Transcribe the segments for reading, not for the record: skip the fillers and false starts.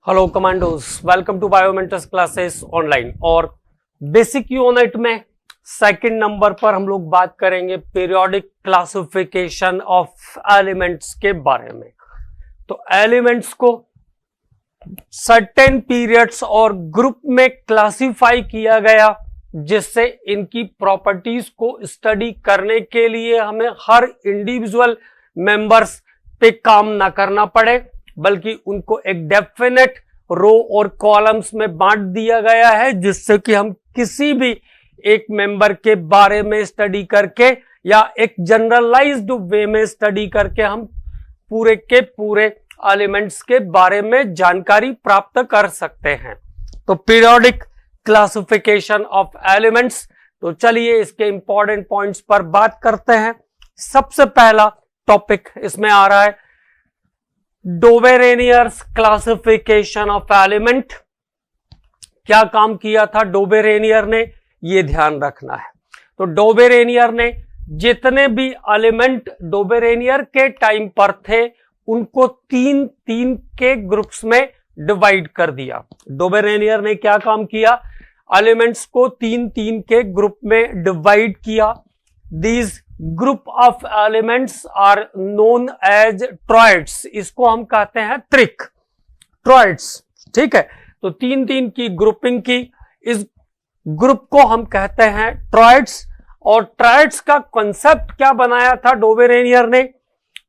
Hello commandos, welcome to Biomentors classes online. और basic unit में second number पर हम लोग बात करेंगे पीरियोडिक क्लासिफिकेशन ऑफ एलिमेंट्स के बारे में। तो एलिमेंट्स को सर्टेन पीरियड्स और ग्रुप में क्लासिफाई किया गया, जिससे इनकी प्रॉपर्टीज को स्टडी करने के लिए हमें हर इंडिविजुअल मेंबर्स पे काम ना करना पड़े, बल्कि उनको एक डेफिनेट रो और कॉलम्स में बांट दिया गया है, जिससे कि हम किसी भी एक मेंबर के बारे में स्टडी करके या एक जनरलाइज्ड वे में स्टडी करके हम पूरे के पूरे एलिमेंट्स के बारे में जानकारी प्राप्त कर सकते हैं। तो पीरियोडिक क्लासिफिकेशन ऑफ एलिमेंट्स, तो चलिए इसके इंपॉर्टेंट पॉइंट्स पर बात करते हैं। सबसे पहला टॉपिक इसमें आ रहा है डोबेरेनियर्स क्लासिफिकेशन ऑफ एलिमेंट। क्या काम किया था डोबेरेनियर ने, यह ध्यान रखना है। तो डोबेरेनियर ने जितने भी एलिमेंट डोबेरेनियर के टाइम पर थे उनको तीन तीन के ग्रुप्स में डिवाइड कर दिया। डोबेरेनियर ने क्या काम किया, एलिमेंट्स को तीन तीन के ग्रुप में डिवाइड किया। These group of elements are known as triads. इसको हम कहते हैं त्रिक, ट्रॉइड्स, ठीक है। तो तीन तीन की ग्रुपिंग की, इस ग्रुप को हम कहते हैं ट्रॉइड्स। और ट्रॉइड्स का कॉन्सेप्ट क्या बनाया था डोबेरेनियर ने,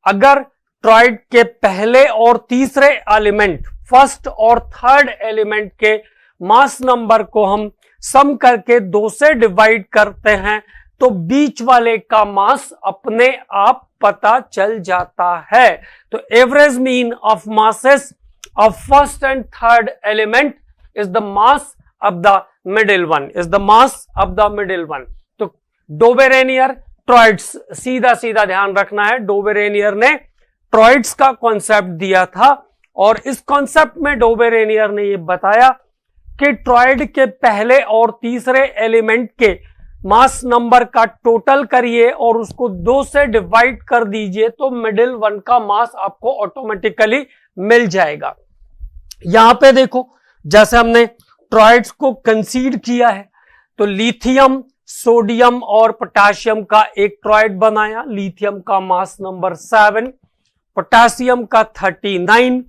अगर ट्रॉइड के पहले और तीसरे एलिमेंट, फर्स्ट और थर्ड एलिमेंट के मास नंबर को हम सम करके 2 से डिवाइड करते हैं तो बीच वाले का मास अपने आप पता चल जाता है। तो average mean of masses of first and third element is the mass of the middle one, is the mass of the middle one. तो डोबेरेनियर ट्रॉइड्स, सीधा सीधा ध्यान रखना है, डोबेरेनियर ने ट्रॉइड्स का कॉन्सेप्ट दिया था। और इस कॉन्सेप्ट में डोबेरेनियर ने यह बताया कि ट्रॉइड के पहले और तीसरे एलिमेंट के मास नंबर का टोटल करिए और उसको 2 से डिवाइड कर दीजिए तो मिडिल वन का मास आपको ऑटोमेटिकली मिल जाएगा। यहां पे देखो, जैसे हमने ट्रॉइड्स को कंसीड किया है तो लिथियम, सोडियम और पोटेशियम का एक ट्रॉइड बनाया। लिथियम का मास नंबर 7, पोटेशियम का 39,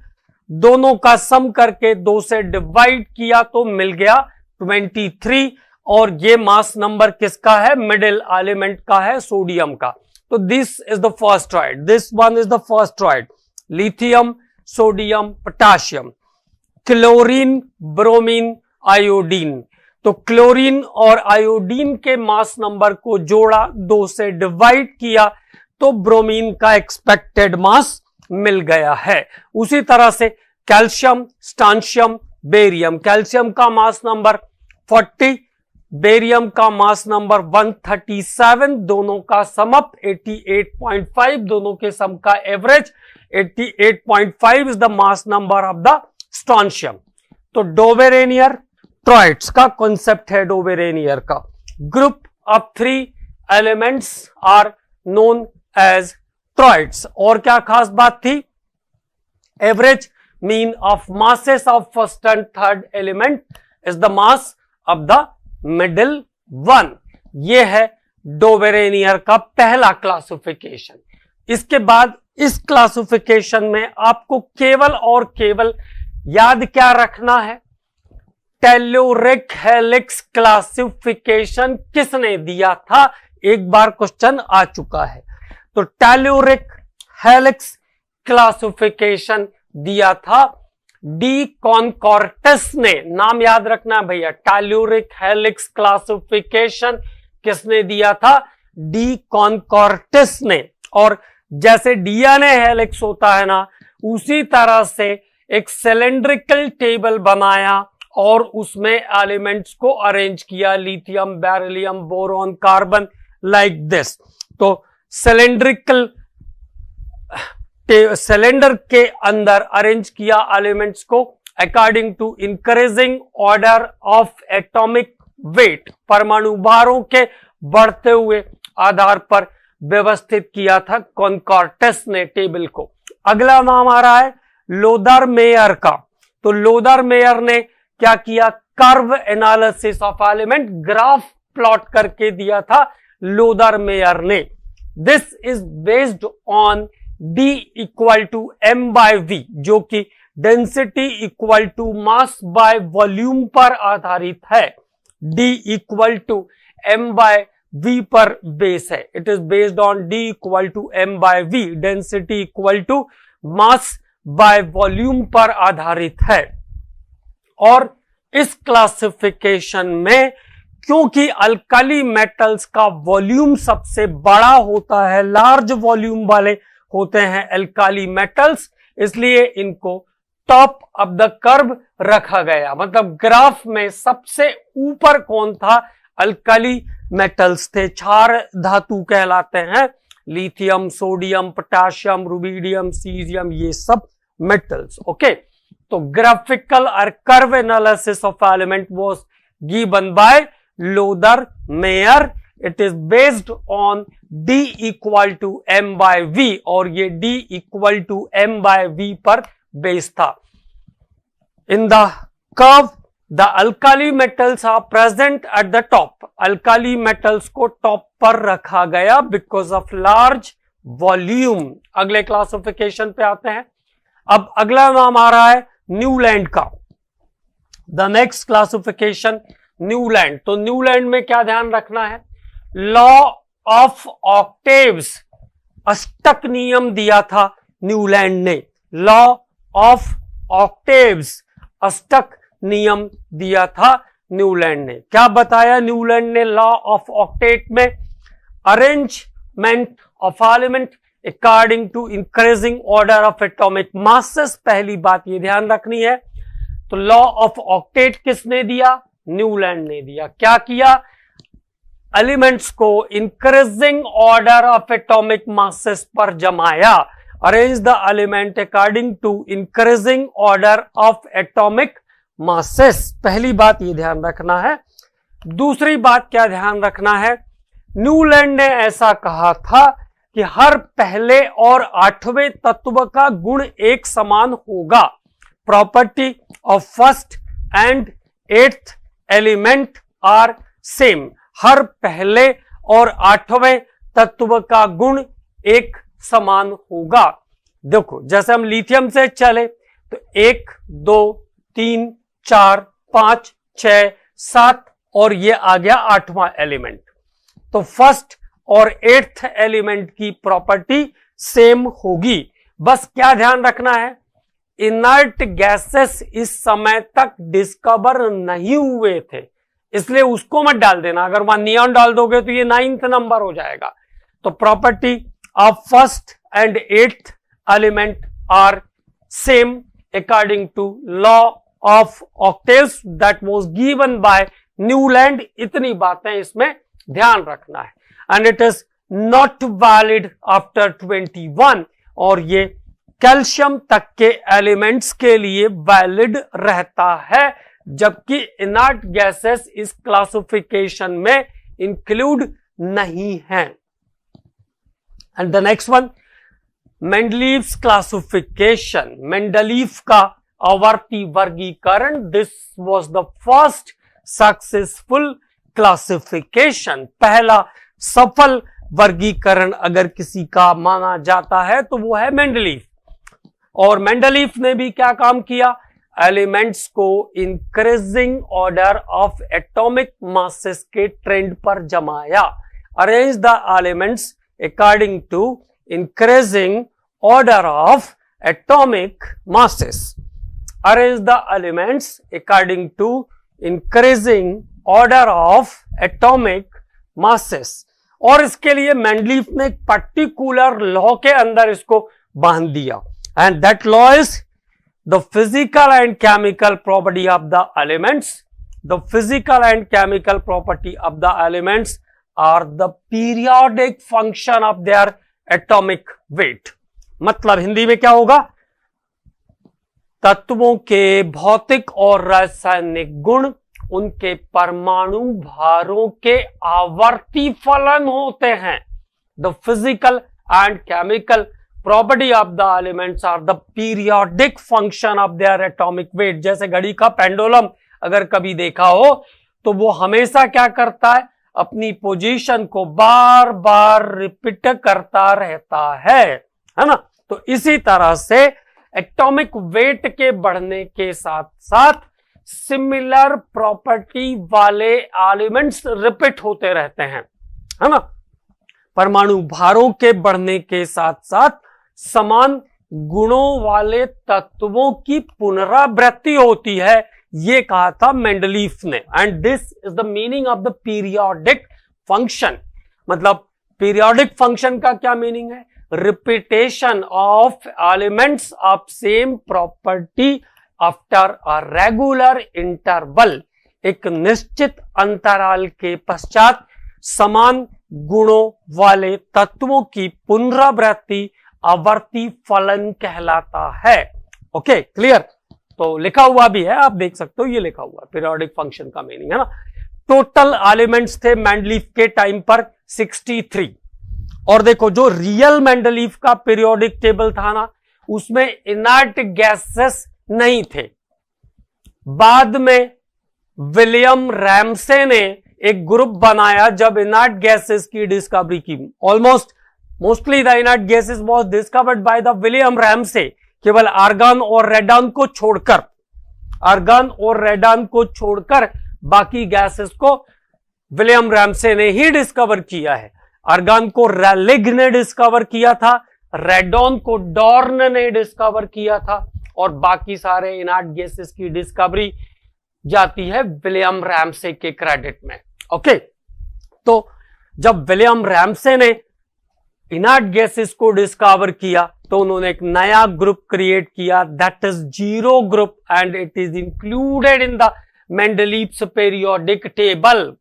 दोनों का सम करके 2 से डिवाइड किया तो मिल गया 23। और ये मास नंबर किसका है, मिडिल एलिमेंट का है, सोडियम का। तो this is the first triad, this one is the first triad, lithium, sodium, potassium. Chlorine, bromine, iodine. तो क्लोरीन और आयोडीन के मास नंबर को जोड़ा, 2 से डिवाइड किया तो ब्रोमीन का एक्सपेक्टेड मास मिल गया है। उसी तरह से कैल्शियम, स्ट्रोंशियम, बेरियम। कैल्शियम का मास नंबर 40, बेरियम का मास नंबर 137, दोनों का समअप 88.5, दोनों के सम का average 88.5 is the mass number of the strontium. तो डोबेरेनियर ट्रॉइड्स का कॉन्सेप्ट है डोबेरेनियर का। Group of 3 elements are known as triads. और क्या खास बात थी, average mean of masses of first and third element is the mass of the middle one. यह है डोबेरेनियर का पहला क्लासिफिकेशन। इसके बाद इस क्लासिफिकेशन में आपको केवल और केवल याद क्या रखना है, टेल्यूरिक हेलिक्स क्लासिफिकेशन किसने दिया था, एक बार क्वेश्चन आ चुका है। तो टेल्यूरिक हेलिक्स क्लासिफिकेशन दिया था डी कॉनकॉर्टस ने। नाम याद रखना है भैया, टेल्यूरिक हेलिक्स क्लासिफिकेशन किसने दिया था, डी कॉनकॉर्टस ने। और जैसे डीएनए हेलिक्स होता है ना, उसी तरह से एक सिलेंड्रिकल टेबल बनाया और उसमें एलिमेंट्स को अरेंज किया, lithium, beryllium, boron, carbon, like this. तो सिलेंडर के अंदर अरेंज किया एलिमेंट्स को according to increasing order of atomic weight, परमाणु भारों के बढ़ते हुए आधार पर व्यवस्थित किया था कॉनकॉर्टस ने टेबल को। अगला नाम आ रहा है लोदर मेयर का। तो लोदर मेयर ने क्या किया, curve analysis of element, graph plot करके दिया था लोदर मेयर ने। This is based on D equal to m by v, जो कि density equal to mass by volume पर आधारित है। D equal to m by v पर बेस है। It is based on D equal to m by v, density equal to mass by volume पर आधारित है। और इस क्लासिफिकेशन में क्योंकि अल्काली मेटल्स का वॉल्यूम सबसे बड़ा होता है, लार्ज वॉल्यूम वाले होते हैं अल्काली मेटल्स, इसलिए इनको टॉप ऑफ द कर्व रखा गया। मतलब ग्राफ में सबसे ऊपर कौन था, अल्काली मेटल्स थे। क्षार धातु कहलाते हैं, lithium, sodium, potassium, rubidium, caesium, ये सब मेटल्स। ओके, तो ग्राफिकल और curve analysis of element was given by Lothar Meyer. It is based on D equal to m by v, और ये D equal to m by v पर based था। In the curve the alkali metals are present at the top. Alkali metals को top पर रखा गया because of large volume. अगले classification पे आते हैं। अब अगला नाम आ रहा है न्यूलैंड का। The next classification Newland. तो न्यूलैंड में क्या ध्यान रखना है, लॉ ऑफ ऑक्टेव्स, अष्टक नियम दिया था न्यूलैंड ने। लॉ ऑफ ऑक्टेव्स, अष्टक नियम दिया था न्यूलैंड ने। क्या बताया न्यूलैंड ने लॉ ऑफ ऑक्टेट में, arrangement of element according to increasing order of atomic masses. पहली बात ये ध्यान रखनी है। तो लॉ ऑफ ऑक्टेट किसने दिया, न्यूलैंड ने दिया। क्या किया, एलिमेंट्स को increasing order of atomic masses पर जमाया। Arrange the element according to increasing order of atomic masses. पहली बात ये ध्यान रखना है। दूसरी बात क्या ध्यान रखना है, न्यूलैंड ने ऐसा कहा था कि हर पहले और आठवें तत्व का गुण एक समान होगा। Property of first and eighth element are same. हर पहले और आठवें तत्व का गुण एक समान होगा। देखो, जैसे हम लिथियम से चले तो 1, 2, 3, 4, 5, 6, 7 और ये आ गया आठवां एलिमेंट। तो फर्स्ट और एट्थ एलिमेंट की प्रॉपर्टी सेम होगी। बस क्या ध्यान रखना है, इनर्ट गैसेस इस समय तक डिस्कवर नहीं हुए थे, इसलिए उसको मत डाल देना। अगर वहां नियॉन डाल दोगे तो ये 9th नंबर हो जाएगा। तो property of first and eighth element are same according to law of octaves that was given by Newland. इतनी बातें इसमें ध्यान रखना है। And it is not valid after 21, और ये कैल्शियम तक के एलिमेंट्स के लिए वैलिड रहता है, जबकि इनर्ट गैसेस इस क्लासिफिकेशन में इंक्लूड नहीं है। And the next one, Mendeleev's classification. Mendeleev का आवर्ती वर्गीकरण। This was the first successful classification. पहला सफल वर्गीकरण अगर किसी का माना जाता है तो वो है मेंडलीव। और मेंडलीव ने भी क्या काम किया, एलिमेंट्स को increasing order of atomic masses के ट्रेंड पर जमाया। Arrange the elements according to increasing order of atomic masses. Arrange the elements according to increasing order of atomic masses. और इसके लिए मेंडलीव ने एक पर्टिकुलर लॉ के अंदर इसको बांध दिया, and that law is the physical and chemical property of the elements. The physical and chemical property of the elements are the periodic function of their atomic weight. मतलब हिंदी में क्या होगा, तत्वों के भौतिक और रासायनिक गुण उनके परमाणु भारों के आवर्ती फलन होते हैं। The physical and chemical property of the elements are the periodic function of their atomic weight. जैसे घड़ी का पेंडुलम अगर कभी देखा हो तो वो हमेशा क्या करता है, अपनी पोजीशन को बार बार रिपीट करता रहता है ना। तो इसी तरह से एटॉमिक वेट के बढ़ने के साथ साथ सिमिलर प्रॉपर्टी वाले एलिमेंट्स रिपीट होते रहते हैं, है ना। परमाणु भारों के बढ़ने के साथ साथ समान गुणों वाले तत्वों की पुनरावृत्ति होती है, ये कहा था मेंडलीफ ने। And this is the meaning of the periodic function. मतलब पीरियोडिक फंक्शन का क्या मीनिंग है, repetition of elements of same property after a regular interval. एक निश्चित अंतराल के पश्चात समान गुणों वाले तत्वों की पुनरावृत्ति आवर्ती फलन कहलाता है। Okay, clear. तो लिखा हुआ भी है, आप देख सकते हो, ये लिखा हुआ पीरियोडिक फंक्शन का मीनिंग, है ना। टोटल एलिमेंट्स थे मेंडलीफ के टाइम पर 63। और देखो जो रियल मेंडलीफ का पीरियोडिक टेबल था ना, उसमें इनर्ट गैसेस नहीं थे। बाद में विलियम रैमसे ने एक ग्रुप बनाया जब इनर्ट गैसेस की डिस्कवरी की। Mostly the inert gases was discovered by the William Ramsay. केवल आर्गन और रेडन को छोड़कर बाकी गैसेस को विलियम रैमसे ने ही डिस्कवर किया है। आर्गन को रैलिग ने डिस्कवर किया था, रेडन को डॉर्न ने डिस्कवर किया था, और बाकी सारे इनर्ट गैसेस की डिस्कवरी जाती है विलियम रैमसे के क्रेडिट में। ओके, तो जब विलियम रैमसे ने इनर्ट गैसेस को डिस्कवर किया तो उन्होंने एक नया ग्रुप क्रिएट किया, that is zero group, and it is included in the Mendeleev's periodic table.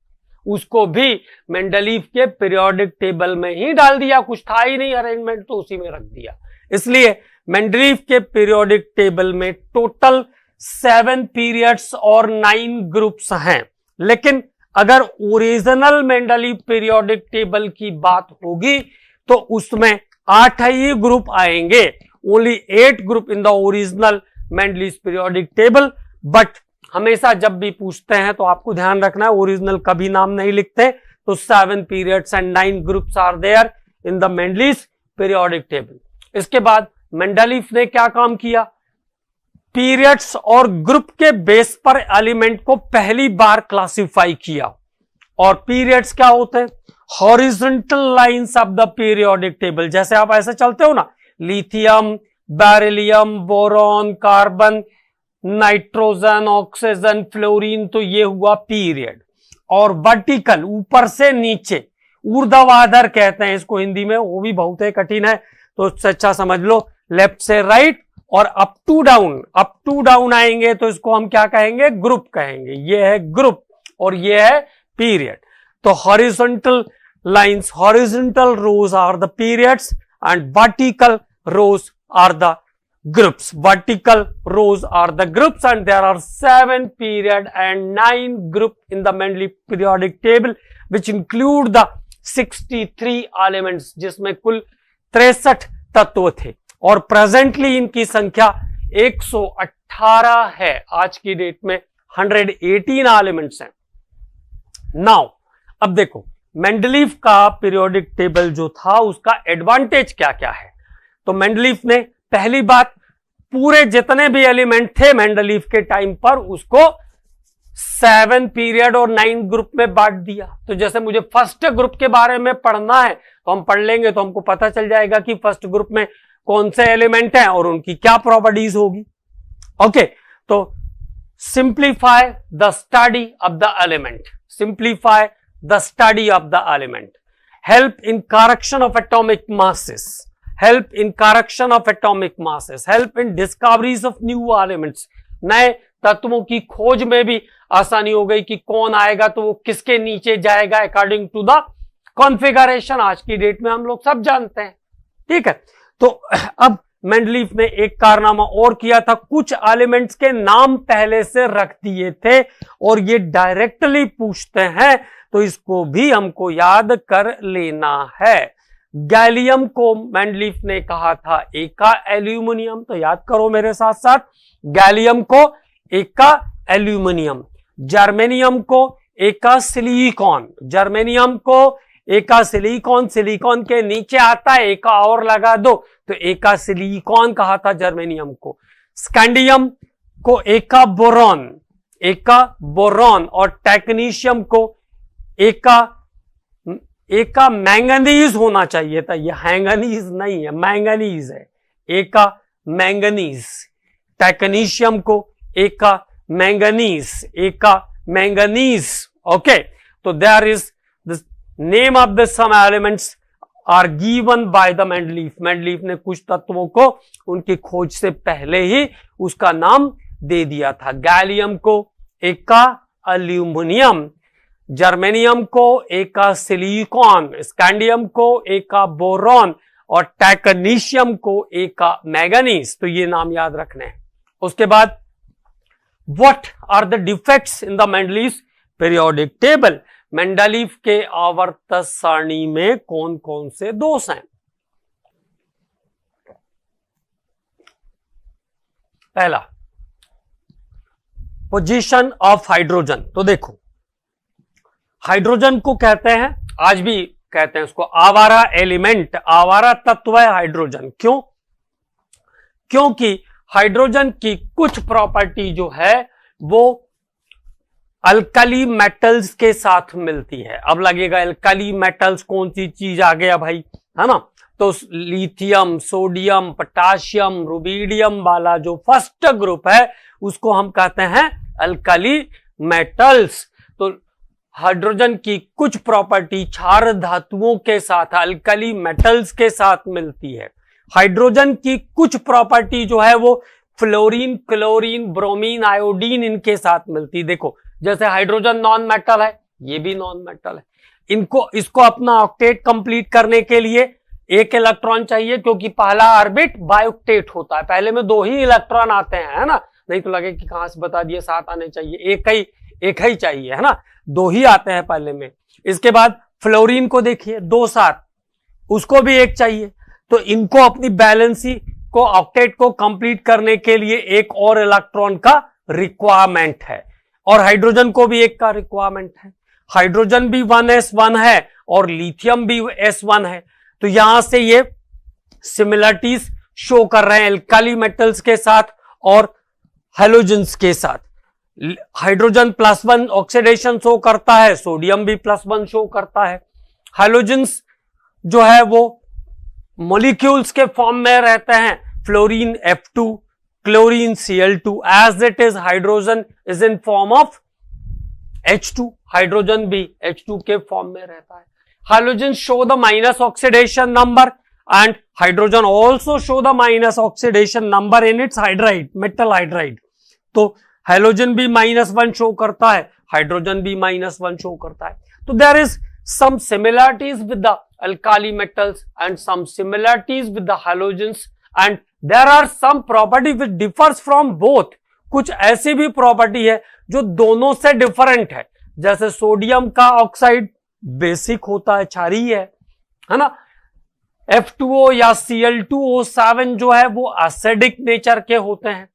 उसको भी मेंडलीव के पीरियोडिक टेबल में ही डाल दिया, कुछ था ही नहीं अरेंजमेंट, तो उसी में रख दिया। इसलिए मेंडलीव के पीरियोडिक टेबल में टोटल 7 पीरियड्स और 9 ग्रुप्स हैं। लेकिन अगर ओरिजिनल मेंडलीव पीरियोडिक टेबल की बात होगी तो उसमें 8 ही ग्रुप आएंगे, only 8 group in the original Mendeleev periodic table. But हमेशा जब भी पूछते हैं तो आपको ध्यान रखना है, ओरिजिनल कभी नाम नहीं लिखते। तो 7 periods and 9 groups are there in the Mendeleev periodic table. इसके बाद मेंडलीव ने क्या काम किया, पीरियड्स और ग्रुप के बेस पर एलिमेंट को पहली बार क्लासिफाई किया। और पीरियड्स क्या होते हैं, horizontal lines of the periodic table. जैसे आप ऐसे चलते हो ना, lithium, beryllium, boron, carbon, nitrogen, oxygen, fluorine, तो ये हुआ पीरियड। और वर्टिकल, ऊपर से नीचे, ऊर्ध्वाधर कहते हैं इसको हिंदी में, वो भी बहुत कठिन है, तो उससे अच्छा समझ लो लेफ्ट से राइट और अप टू डाउन आएंगे तो इसको हम क्या कहेंगे, ग्रुप कहेंगे। ये है ग्रुप और ये है पीरियड। तो horizontal lines, horizontal rows are the periods and vertical rows are the groups. Vertical rows are the groups, and there are 7 period and 9 group in the Mendeleev periodic table, which include the 63 elements, जिसमें कुल 63 तत्व थे। और presently इनकी संख्या 118 है। आज की डेट में 118 एलिमेंट्स हैं। नाउ अब देखो मेंडलीव का पीरियोडिक टेबल जो था उसका एडवांटेज क्या क्या है। तो मेंडलीव ने पहली बात, पूरे जितने भी एलिमेंट थे मेंडलीव के टाइम पर उसको 7 पीरियड और 9 ग्रुप में बांट दिया। तो जैसे मुझे फर्स्ट ग्रुप के बारे में पढ़ना है तो हम पढ़ लेंगे, तो हमको पता चल जाएगा कि फर्स्ट ग्रुप में कौन से एलिमेंट हैं और उनकी क्या प्रॉपर्टीज होगी। ओके, तो simplify the study of the element, simplify the study of the element, help in correction of atomic masses, help in correction of atomic masses, help in discoveries of new elements। नए तत्वों की खोज में भी आसानी हो गई कि कौन आएगा तो वो किसके नीचे जाएगा अकॉर्डिंग टू द कॉन्फ़िगरेशन। आज की डेट में हम लोग सब जानते हैं, ठीक है। तो अब मेंडलीव ने एक कारनामा और किया था, कुछ एलिमेंट्स के नाम पहले से रख दिए थे और ये डायरेक्टली पूछते हैं तो इसको भी हमको याद कर लेना है। गैलियम को मेंडलीफ ने कहा था एका एल्यूमिनियम, तो याद करो मेरे साथ साथ, गैलियम को एका एल्यूमिनियम, जर्मेनियम को एका सिलिकॉन, जर्मेनियम को एका सिलिकॉन, सिलिकॉन के नीचे आता है एका और लगा दो तो एका सिलिकॉन कहा था जर्मेनियम को, स्कैंडियम को एका बोरॉन, एका बोरॉन, और टेक्नीशियम को एका मैंगनीज होना चाहिए था, ये हैंगनीज नहीं है, मैंगनीज है, एका मैंगनीज, टेक्नीशियम को एका मैंगनीज, एका मैंगनीज। ओके, तो there is the name of the some elements are given by the Mendeleev, Mendeleev ने कुछ तत्वों को उनकी खोज से पहले ही उसका नाम दे दिया था। गैलियम को एका एल्यूमिनियम, जर्मेनियम को एका सिलिकॉन, स्कैंडियम को एका बोरॉन और टेक्नीशियम को एका मैंगनीज, तो ये नाम याद रखने हैं। उसके बाद what are the defects in the Mendeleev periodic table, Mendeleev के आवर्त सारणी में कौन कौन से दोष हैं। पहला, पोजीशन ऑफ हाइड्रोजन, तो देखो हाइड्रोजन को कहते हैं, आज भी कहते हैं उसको आवारा एलिमेंट, आवारा तत्व है हाइड्रोजन। क्यों? क्योंकि हाइड्रोजन की कुछ प्रॉपर्टी जो है वो अल्कली मेटल्स के साथ मिलती है। अब लगेगा अल्कली मेटल्स कौन सी चीज आ गया भाई, है ना, तो लिथियम, सोडियम, पोटाशियम, रुबीडियम वाला जो फर्स्ट ग्रुप है उसको हम कहते हैं अल्कली मेटल्स। तो हाइड्रोजन की कुछ प्रॉपर्टी क्षार धातुओं के साथ, अल्कली मेटल्स के साथ मिलती है। हाइड्रोजन की कुछ प्रॉपर्टी जो है वो फ्लोरीन, क्लोरीन, ब्रोमीन, आयोडीन इनके साथ मिलती है। देखो जैसे हाइड्रोजन नॉन मेटल है, ये भी नॉन मेटल है, इसको अपना ऑक्टेट कंप्लीट करने के लिए एक इलेक्ट्रॉन चाहिए, क्योंकि पहला ऑर्बिट बायोक्टेट होता है, पहले में 2 ही इलेक्ट्रॉन आते हैं, है ना, नहीं तो लगे कि कहां से बता दिए 7 आने चाहिए, एक ही चाहिए, है ना, 2 ही आते हैं पहले में। इसके बाद फ्लोरीन को देखिए 2 7, उसको भी एक चाहिए, तो इनको अपनी बैलेंसी को, ऑक्टेट को कंप्लीट करने के लिए एक और इलेक्ट्रॉन का रिक्वायरमेंट है, और हाइड्रोजन को भी एक का रिक्वायरमेंट है। हाइड्रोजन भी 1s1 है और लिथियम भी s1 है, तो यहां से ये सिमिलरिटीज शो कर रहे हैं अल्काली मेटल्स के साथ और हैलोजेंस के साथ। हाइड्रोजन +1 ऑक्सीडेशन शो करता है, सोडियम भी +1 शो करता है। हैलोजेंस जो है वो मॉलिक्यूल्स के फॉर्म में रहते हैं, fluorine F2, chlorine Cl2, as it is hydrogen is in form of H2, hydrogen भी H2 के फॉर्म में रहता है। Hydrogen show the minus oxidation number and hydrogen also show the minus oxidation number in its hydride, metal hydride. तो hydrogen भी -1 show करता है, hydrogen भी -1 शो करता है। तो there is some similarities with the alkali metals and some similarities with the halogens, and there are some property which differs from both. कुछ ऐसी भी प्रॉपर्टी है जो दोनों से डिफरेंट है, जैसे सोडियम का ऑक्साइड बेसिक होता है, क्षारीय है ना, F2O या Cl2O7 जो है वो एसिडिक नेचर के होते हैं,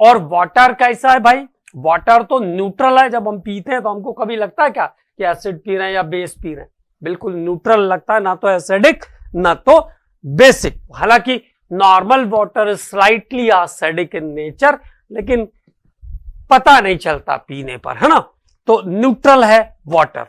और वाटर कैसा है भाई, वाटर तो न्यूट्रल है। जब हम पीते हैं तो हमको कभी लगता है क्या कि एसिड पी रहे हैं या बेस पी रहे हैं, बिल्कुल न्यूट्रल लगता है, ना तो एसिडिक ना तो बेसिक। हालांकि normal water is slightly acidic in nature, लेकिन पता नहीं चलता पीने पर, है ना, तो न्यूट्रल है वाटर।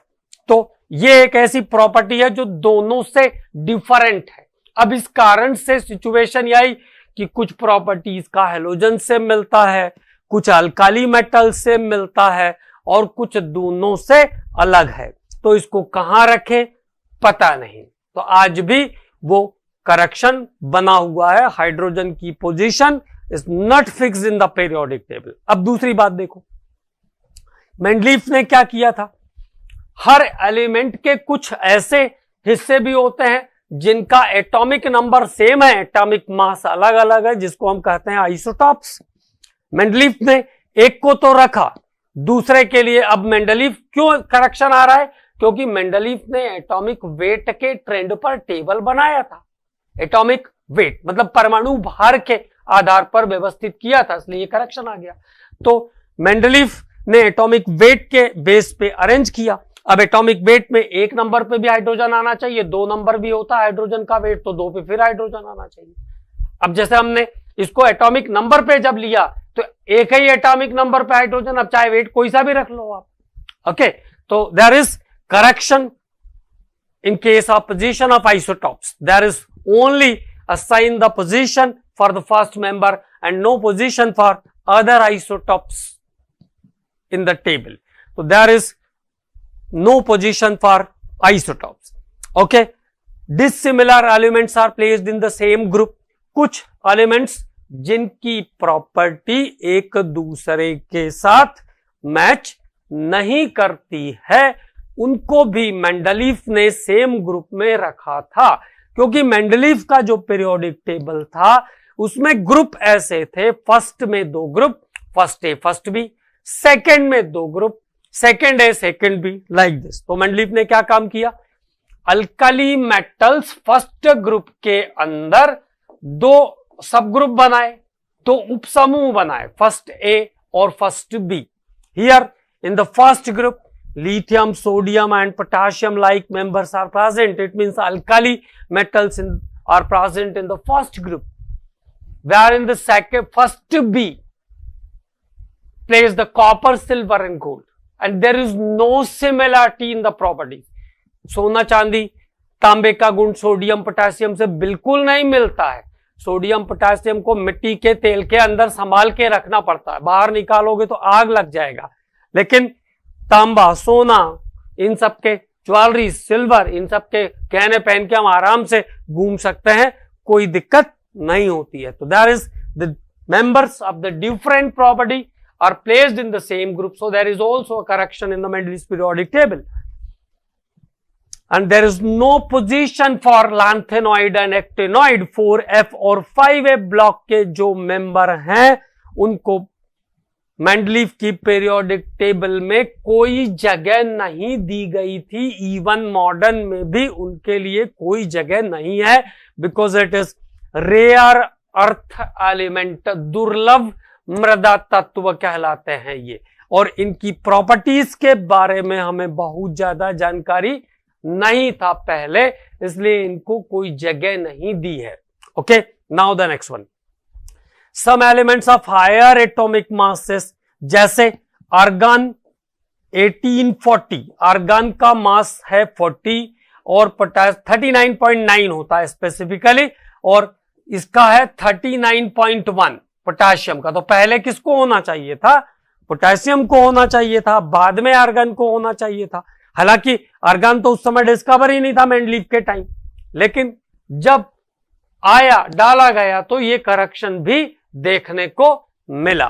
तो ये एक ऐसी प्रॉपर्टी है जो दोनों से डिफरेंट है। अब इस कारण से सिचुएशन यही कि कुछ प्रॉपर्टीज का हैलोजन से मिलता है, कुछ अल्काली मेटल से मिलता है, और कुछ दोनों से अलग है। तो इसको कहां रखें पता नहीं, तो आज भी वो करेक्शन बना हुआ है, हाइड्रोजन की position is not fixed in the periodic table. अब दूसरी बात देखो, मेंडलीफ ने क्या किया था, हर एलिमेंट के कुछ ऐसे हिस्से भी होते हैं जिनका एटॉमिक नंबर सेम है, एटॉमिक मास अलग अलग है, जिसको हम कहते हैं आइसोटॉप्स। मेंडलीफ ने एक को तो रखा, दूसरे के लिए अब मेंडलीफ क्यों करेक्शन आ रहा है, क्योंकि मेंडलीफ ने एटॉमिक वेट के ट्रेंड पर टेबल बनाया था। एटॉमिक वेट मतलब परमाणु भार के आधार पर व्यवस्थित किया था, इसलिए करेक्शन आ गया। तो मेंडलीफ ने एटॉमिक वेट के बेस पे अरेंज किया। अब एटॉमिक वेट में 1 नंबर पे भी हाइड्रोजन आना चाहिए, 2 नंबर भी होता है हाइड्रोजन का वेट, तो 2 पे फिर हाइड्रोजन आना चाहिए। अब जैसे हमने इसको एटॉमिक नंबर पे जब लिया तो एक ही एटॉमिक नंबर पे हाइड्रोजन, अब चाहे वेट कोई सा भी रख लो आप। ओके, तो there is correction in case of position of isotopes. There is only assign the position for the first member and no position for other isotopes in the table. So there is no position for isotopes. Okay, dissimilar elements are placed in the same group. कुछ elements जिनकी property एक दूसरे के साथ match नहीं करती है, उनको भी मेंडलीफ ने सेम ग्रुप में रखा था। क्योंकि मेंडलीफ का जो पीरियोडिक टेबल था उसमें ग्रुप ऐसे थे, फर्स्ट में 2 group, first A first B, second में 2 group, second A second B, like this. तो मेंडलीफ ने क्या काम किया, अल्कली मेटल्स फर्स्ट ग्रुप के अंदर 2 सब ग्रुप बनाए, 2 उपसमूह बनाए, फर्स्ट ए और first B. Here in the first group lithium, sodium and potassium like members are present. It means alkali metals are present in the first group, where in the first B place the copper, silver and gold, and there is no similarity in the properties. सोना चांदी तांबे का गुण sodium potassium से बिल्कुल नहीं मिलता है। सोडियम पोटेशियम को मिट्टी के तेल के अंदर संभाल के रखना पड़ता है, बाहर निकालोगे तो आग लग जाएगा। लेकिन तांबा, सोना, इन सब के ज्वेलरी, सिल्वर, इन सब के गहने पहन के हम आराम से घूम सकते हैं, कोई दिक्कत नहीं होती है। तो there is the members of the different property are placed in the same group, so there is also a correction in the Mendeleev periodic table. And there is no position for lanthanoid and actinoid. 4F और 5F block के जो member हैं उनको Mendeleev की periodic table में कोई जगह नहीं दी गई थी, इवन मॉडर्न में भी उनके लिए कोई जगह नहीं है, because it is rare earth element, दुर्लभ मृदा तत्व कहलाते हैं ये, और इनकी प्रॉपर्टीज के बारे में हमें बहुत ज्यादा जानकारी नहीं था पहले, इसलिए इनको कोई जगह नहीं दी है। Okay, now the next one, some elements of higher atomic masses, जैसे आर्गन 1840, आर्गन का मास है 40 और पोटास 39.9 होता है स्पेसिफिकली, और इसका है 39.1 पोटेशियम का। तो पहले किसको होना चाहिए था, पोटेशियम को होना चाहिए था, बाद में आर्गन को होना चाहिए था। हालांकि आर्गन तो उस समय डिस्कवर ही नहीं था मेंडलीफ के टाइम, लेकिन जब आया डाला गया तो ये करेक्शन भी देखने को मिला।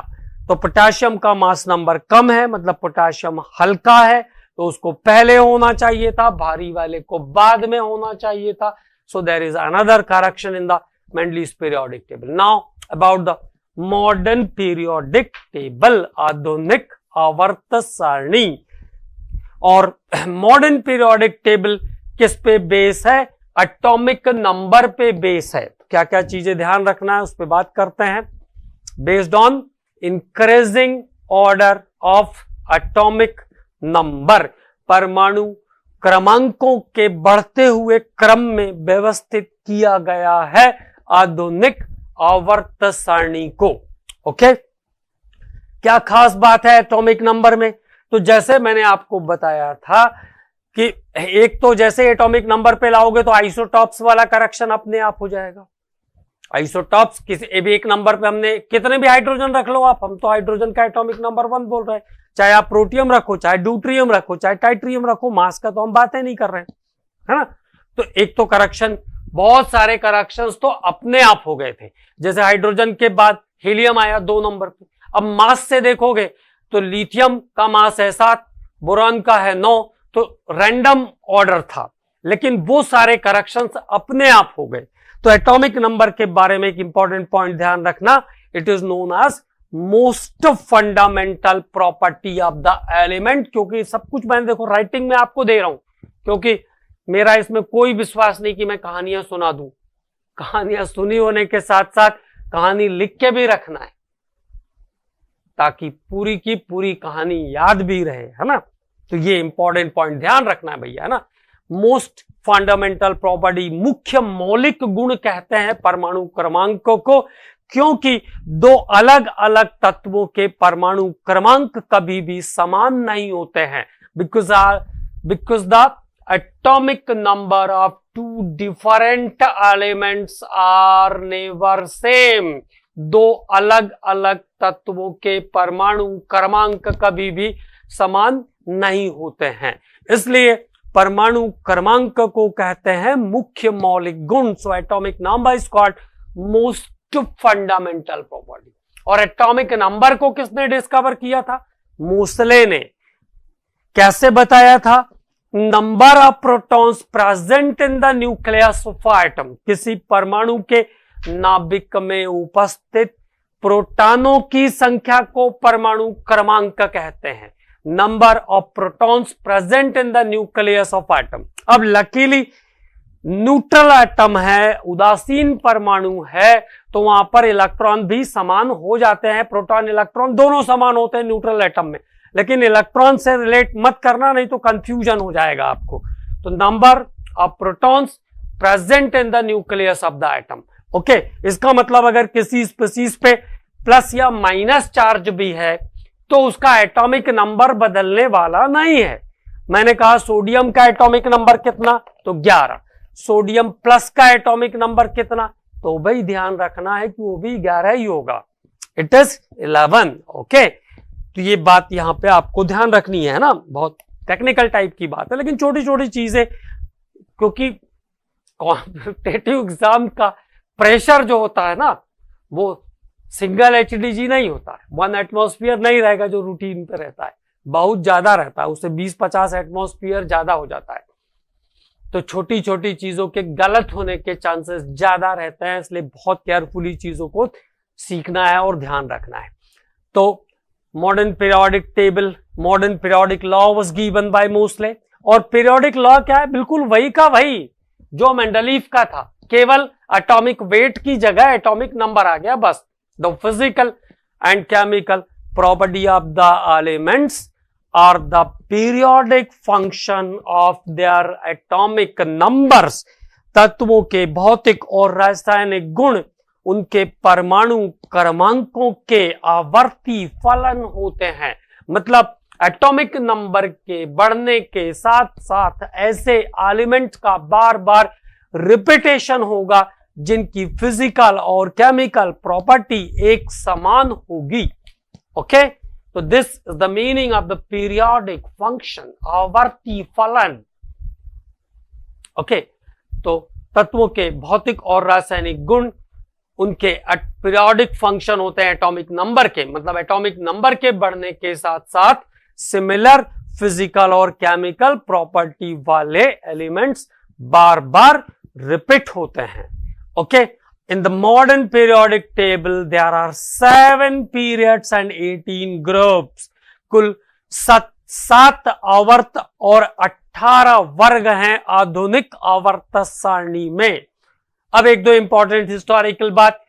तो पोटेशियम का मास नंबर कम है, मतलब पोटेशियम हल्का है, तो उसको पहले होना चाहिए था, भारी वाले को बाद में होना चाहिए था। So there is another correction in the Mendeleev periodic table. Now about the modern periodic table, आधुनिक आवर्त सारणी। और मॉडर्न पीरियोडिक टेबल किस पे बेस है, एटॉमिक नंबर पे बेस है। क्या क्या चीजें ध्यान रखना है उस पर बात करते हैं। Based on increasing order of atomic number, परमाणु क्रमांकों के बढ़ते हुए क्रम में व्यवस्थित किया गया है आधुनिक आवर्त सारणी को। ओके, क्या खास बात है एटॉमिक नंबर में, तो जैसे मैंने आपको बताया था कि एक तो जैसे एटॉमिक नंबर पे लाओगे तो आइसोटॉप्स वाला करेक्शन अपने आप हो जाएगा। आइसोटॉप्स किसी भी एक नंबर पे हमने कितने भी हाइड्रोजन रख लो आप, हम तो हाइड्रोजन का एटॉमिक नंबर 1 बोल रहे हैं, चाहे आप प्रोटियम रखो, चाहे ड्यूट्रियम रखो, चाहे टाइट्रियम रखो, मास का तो हम बातें नहीं कर रहे हैं, है ना। तो एक तो करेक्शन, बहुत सारे करेक्शंस तो अपने आप हो गए थे। जैसे हाइड्रोजन के बाद हीलियम आया 2 नंबर पे। अब मास से देखोगे तो लिथियम का मास है 7, बोरॉन का है 9, तो रैंडम ऑर्डर था, लेकिन वो सारे करेक्शंस अपने आप हो गए। तो एटॉमिक नंबर के बारे में एक इंपॉर्टेंट पॉइंट ध्यान रखना, it is known as most fundamental property of the element. क्योंकि सब कुछ मैंने देखो राइटिंग में आपको दे रहा हूं, क्योंकि मेरा इसमें कोई विश्वास नहीं कि मैं कहानियां सुना दूं। कहानियां सुनी होने के साथ साथ कहानी लिख के भी रखना है, ताकि पूरी की पूरी कहानी याद भी रहे, है ना। तो ये इंपॉर्टेंट पॉइंट ध्यान रखना है भैया, है ना। मोस्ट फंडामेंटल प्रॉपर्टी, मुख्य मौलिक गुण कहते हैं परमाणु क्रमांकों को, क्योंकि दो अलग अलग तत्वों के परमाणु क्रमांक कभी भी समान नहीं होते हैं। Because the atomic number of two different elements are never same. दो अलग अलग तत्वों के परमाणु क्रमांक कभी भी समान नहीं होते हैं, इसलिए परमाणु क्रमांक को कहते हैं मुख्य मौलिक गुण। So atomic number is called most fundamental property. और एटॉमिक नंबर को किसने डिस्कवर किया था? मोसले ने। कैसे बताया था? Number of protons present in the nucleus of atom. किसी परमाणु के नाभिक में उपस्थित प्रोटॉनों की संख्या को परमाणु क्रमांक कहते हैं। Number of protons present in the nucleus of atom. अब लकीली न्यूट्रल एटम है, उदासीन परमाणु है, तो वहां पर इलेक्ट्रॉन भी समान हो जाते हैं। प्रोटॉन इलेक्ट्रॉन दोनों समान होते हैं न्यूट्रल एटम में, लेकिन इलेक्ट्रॉन से रिलेट मत करना, नहीं तो कंफ्यूजन हो जाएगा आपको। तो number of protons present in the nucleus of the atom. Okay, इसका मतलब अगर किसी स्पीसीज पे प्लस या माइनस चार्ज भी है तो उसका एटॉमिक नंबर बदलने वाला नहीं है। मैंने कहा सोडियम का एटॉमिक नंबर कितना? तो 11। सोडियम प्लस का एटॉमिक नंबर कितना? तो भाई ध्यान रखना है कि वो भी 11 ही होगा, इट इज 11। ओके, तो ये बात यहां पे आपको ध्यान रखनी है ना। बहुत टेक्निकल टाइप की बात है, लेकिन छोटी छोटी चीजें, क्योंकि कॉम्पिटिटिव एग्जाम का प्रेशर जो होता है ना, वो सिंगल एचडीजी नहीं होता है, 1 एटमॉस्फेयर नहीं रहेगा जो रूटीन पे रहता है, बहुत ज्यादा रहता है, उससे 20-50 एटमॉस्फेयर ज्यादा हो जाता है। तो छोटी छोटी चीजों के गलत होने के चांसेस ज्यादा रहते हैं, इसलिए बहुत केयरफुली चीजों को सीखना है और ध्यान रखना है। तो modern periodic table, modern periodic law was given by Moseley. और पीरियोडिक लॉ क्या है? बिल्कुल वही का वही जो मेंडलीफ का था, केवल एटॉमिक वेट की जगह एटॉमिक नंबर आ गया बस। The physical and chemical property of the elements are the periodic function of their atomic numbers. तत्वों के भौतिक और रासायनिक गुण उनके परमाणु क्रमांकों के आवर्ती फलन होते हैं। मतलब एटॉमिक नंबर के बढ़ने के साथ साथ ऐसे एलिमेंट का बार बार रिपीटेशन होगा जिनकी फिजिकल और केमिकल प्रॉपर्टी एक समान होगी। ओके, तो this is the meaning of the periodic function, आवर्ती फलन। ओके, तो तत्वों के भौतिक और रासायनिक गुण उनके पीरियोडिक फंक्शन होते हैं एटॉमिक नंबर के, मतलब एटॉमिक नंबर के बढ़ने के साथ साथ सिमिलर फिजिकल और केमिकल प्रॉपर्टी वाले एलिमेंट्स बार बार रिपीट होते हैं। Okay, in the modern periodic table there are 7 periods and 18 groups. कुल 7 आवर्त और 18 वर्ग हैं आधुनिक आवर्त सारणी में। अब एक दो इंपॉर्टेंट हिस्टोरिकल बात,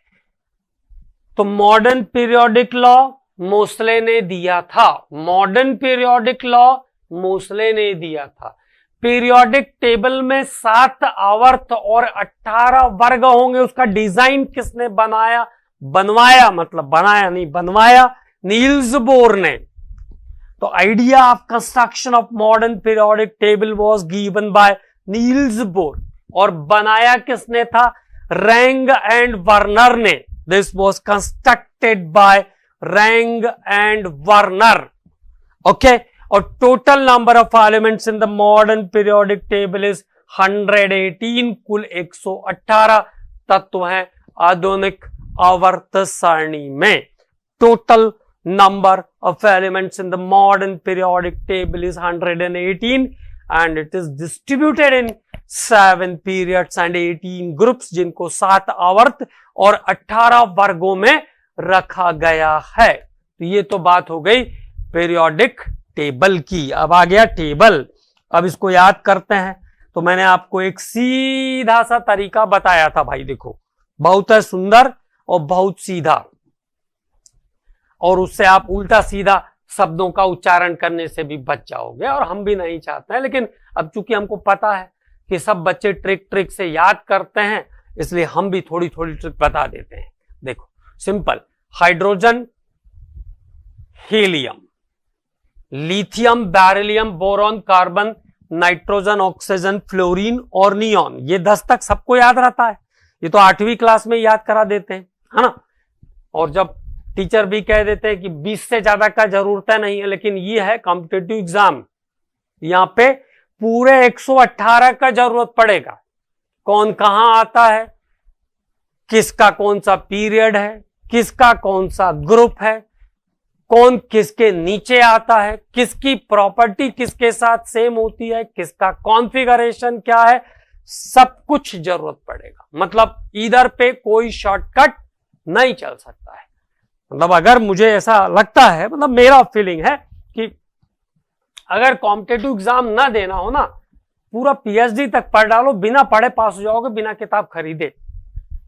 तो मॉडर्न पीरियोडिक लॉ मोसले ने दिया था। मॉडर्न पीरियोडिक लॉ मोसले ने दिया था। पीरियोडिक टेबल में 7 आवर्त और 18 वर्ग होंगे। उसका डिजाइन किसने बनाया? बनवाया, मतलब बनाया नहीं, बनवाया नील्स बोर ने। तो idea of construction of modern periodic table was given by Niels Bohr. और बनाया किसने था? रैंग एंड वर्नर ने। This was constructed by Rang and Werner. Okay, और total number of elements in the modern periodic table is 118। कुल 118 तत्व हैं आधुनिक आवर्त सारणी में। Total number of elements in the modern periodic table is 118 and it is distributed in 7 periods and 18 groups, जिनको 7 आवर्त और 18 वर्गों में रखा गया है। तो ये तो बात हो गई पीरियोडिक टेबल की। अब आ गया टेबल। अब इसको याद करते हैं। तो मैंने आपको एक सीधा सा तरीका बताया था भाई, देखो बहुत है सुंदर और बहुत सीधा, और उससे आप उल्टा सीधा शब्दों का उच्चारण करने से भी बच जाओगे, और हम भी नहीं चाहते हैं। लेकिन अब चूंकि हमको पता है कि सब बच्चे ट्रिक से याद करते हैं, इसलिए हम भी थोड़ी थोड़ी ट्रिक बता देते हैं। देखो simple, hydrogen, helium, lithium, beryllium, boron, carbon, nitrogen, oxygen, fluorine और नियॉन। ये 10 तक सबको याद रहता है, ये तो 8वीं क्लास में याद करा देते हैं, है ना। और जब टीचर भी कह देते हैं कि 20 से ज्यादा का जरूरत नहीं है, लेकिन ये है कॉम्पिटिटिव एग्जाम, यहां पे पूरे 118 का जरूरत पड़ेगा। कौन कहां आता है, किसका कौन सा पीरियड है, किसका कौन सा ग्रुप है, कौन किसके नीचे आता है, किसकी प्रॉपर्टी किसके साथ सेम होती है, किसका कॉन्फ़िगरेशन क्या है, सब कुछ जरूरत पड़ेगा। मतलब इधर पे कोई शॉर्टकट नहीं चल सकता है। मतलब अगर मुझे ऐसा लगता है, मतलब मेरा फीलिंग है कि अगर कॉम्पिटिटिव एग्जाम ना देना हो ना, पूरा पीएचडी तक पढ़ डालो, बिना पढ़े पास हो जाओगे, बिना किताब खरीदे।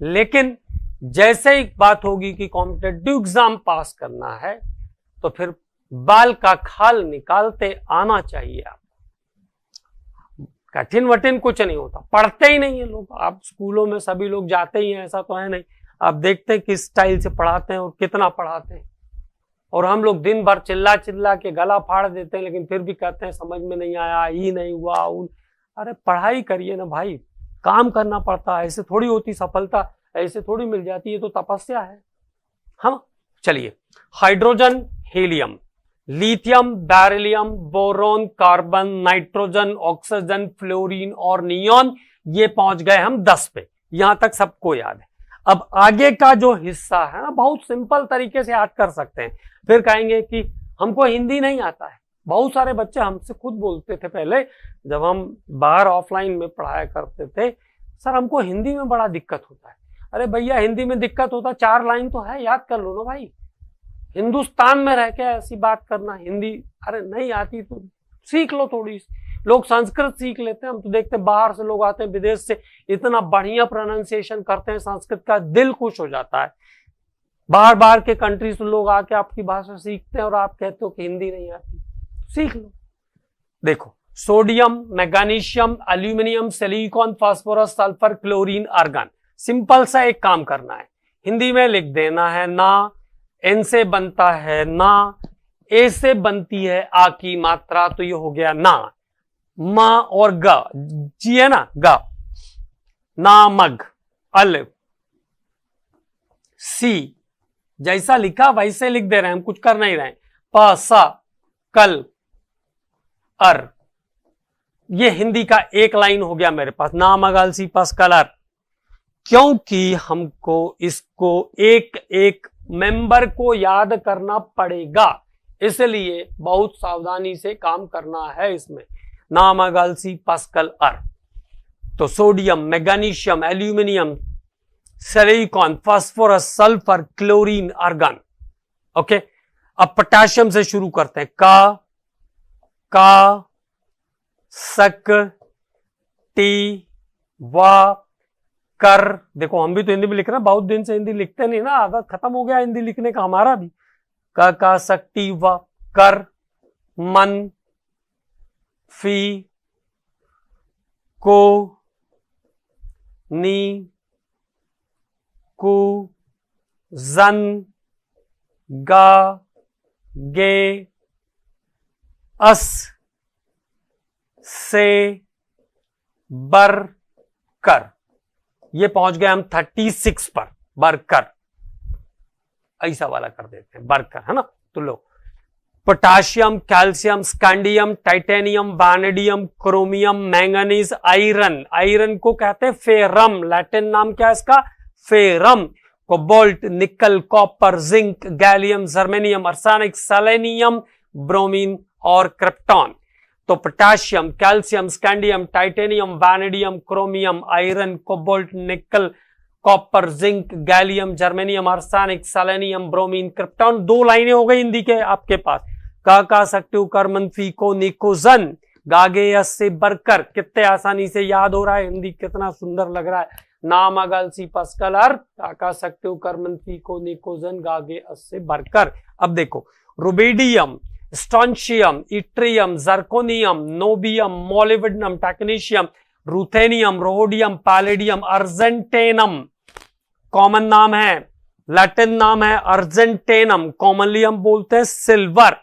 लेकिन जैसे ही बात होगी कि कॉम्पिटिटिव एग्जाम पास करना है, तो फिर बाल का खाल निकालते आना चाहिए। आप कठिन वटिन कुछ नहीं होता, पढ़ते ही नहीं है लोग। आप स्कूलों में सभी लोग जाते ही हैं, ऐसा तो है नहीं। आप देखते हैं किस स्टाइल से पढ़ाते हैं और कितना पढ़ाते हैं। और हम लोग दिन भर चिल्ला चिल्ला के गला फाड़ देते हैं, लेकिन फिर भी कहते हैं समझ में नहीं आया, ही नहीं हुआ। अरे पढ़ाई करिए ना भाई, काम करना पड़ता है। ऐसे थोड़ी होती सफलता, ऐसे थोड़ी मिल जाती है, तो तपस्या है। हम चलिए, hydrogen, helium, lithium, beryllium, boron, carbon, nitrogen, oxygen, fluorine और नियॉन, ये पहुंच गए हम 10 पे। यहां तक सबको याद है। अब आगे का जो हिस्सा है ना, बहुत सिंपल तरीके से याद कर सकते हैं। फिर कहेंगे कि हमको हिंदी नहीं आता है। बहुत सारे बच्चे हमसे खुद बोलते थे पहले, जब हम बाहर ऑफलाइन में पढ़ाया करते थे, सर हमको हिंदी में बड़ा दिक्कत होता है। अरे भैया, हिंदी में दिक्कत होता, 4 लाइन तो है, याद कर लो ना भाई। हिंदुस्तान में रह के ऐसी बात करना, हिंदी अरे नहीं आती तो सीख लो थोड़ी सी। लोग संस्कृत सीख लेते हैं, हम तो देखते हैं बाहर से लोग आते हैं, विदेश से, इतना बढ़िया प्रोनाउंसिएशन करते हैं संस्कृत का, दिल खुश हो जाता है। बाहर के कंट्री से लोग आके आपकी भाषा सीखते हैं और आप कहते हो कि हिंदी नहीं आती। सीख लो। देखो, sodium, magnesium, aluminium, silicon, phosphorus, sulphur, chlorine, argon. Simple सा एक काम करना है, हिंदी में लिख देना है ना। एन से बनता है ना, ए से बनती है आ की मात्रा, तो ये हो गया ना। मा और ग, जी है ना, ग, नामग, अल, सी, जैसा लिखा वैसे लिख दे रहे हैं, हम कुछ कर नहीं रहे। प, सा, कल, अर, ये हिंदी का एक लाइन हो गया मेरे पास, नामग, अल, सी, पस, कल, अर। क्योंकि हमको इसको एक एक मेंबर को याद करना पड़ेगा, इसलिए बहुत सावधानी से काम करना है इसमें। नामग, अल, सी, पस, कल, अर। तो sodium, magnesium, aluminium, silicon, phosphorus, sulphur, chlorine, argon. Okay, अब पोटेशियम से शुरू करते हैं। का, सक, टी, वा, कर। देखो हम भी तो हिंदी में लिख रहे हैं, बहुत दिन से हिंदी लिखते नहीं ना, आदत खत्म हो गया हिंदी लिखने का हमारा भी। का, सकती, व, कर, मन, फी, को, नी, कु, जन, गा, गे, अस, से, बर, कर। ये पहुंच गए हम 36 पर। बरकर, ऐसा वाला कर देते हैं, बरकर, है ना। तो लो, potassium, calcium, scandium, titanium, vanadium, chromium, manganese, iron. Iron को कहते हैं फेरम, लैटिन नाम क्या है इसका, ferrum. Cobalt, nickel, copper, zinc, gallium, germanium, arsenic, selenium, bromine और क्रिप्टॉन। तो potassium, calcium, scandium, titanium, vanadium, chromium, iron, cobalt, nickel copper, zinc, gallium, germanium, arsenic, selenium, bromine, krypton. 2 लाइनें हो गई हिंदी के आपके पास। का सक्टिव, कर्मन, फीको, निकोजन, गागे, यस से बरकर। कितने आसानी से याद हो रहा है, हिंदी कितना सुंदर लग रहा है। नाम, अगल, सी, पस्कल, अर्थ, का सक्टिव, कर्मन, फीको, निकोजन, गागे, अस से बरकर। अब देखो, rubidium, strontium, yttrium, zirconium, niobium, molybdenum, technetium, ruthenium, rhodium, palladium, argentum. Common नाम है, लैटिन नाम है अर्जेंटेनम, कॉमनली हम बोलते हैं silver.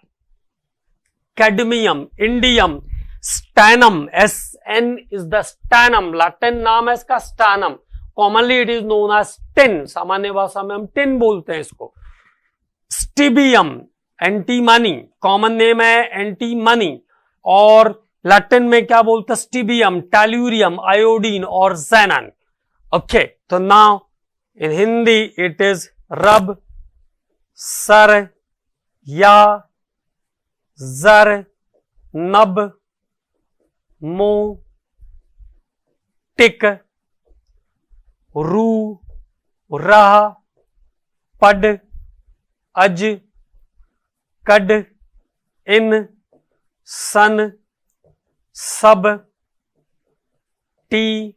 Cadmium, indium, stannum, SN is the stannum, Latin नाम है इसका stannum, commonly it is known as tin, सामान्य भाषा में हम टिन बोलते हैं इसको। स्टिबियम, एंटीमनी, कॉमन नेम है एंटीमनी, और लैटिन में क्या बोलते हैं, स्टिबियम, टेल्यूरियम, आयोडीन और ज़ैनन। ओके, तो now in Hindi it is रब, सर, या, जर, नब, मो, टिक, रू, रह, पड, अज, कड, इन, सन, सब, टी,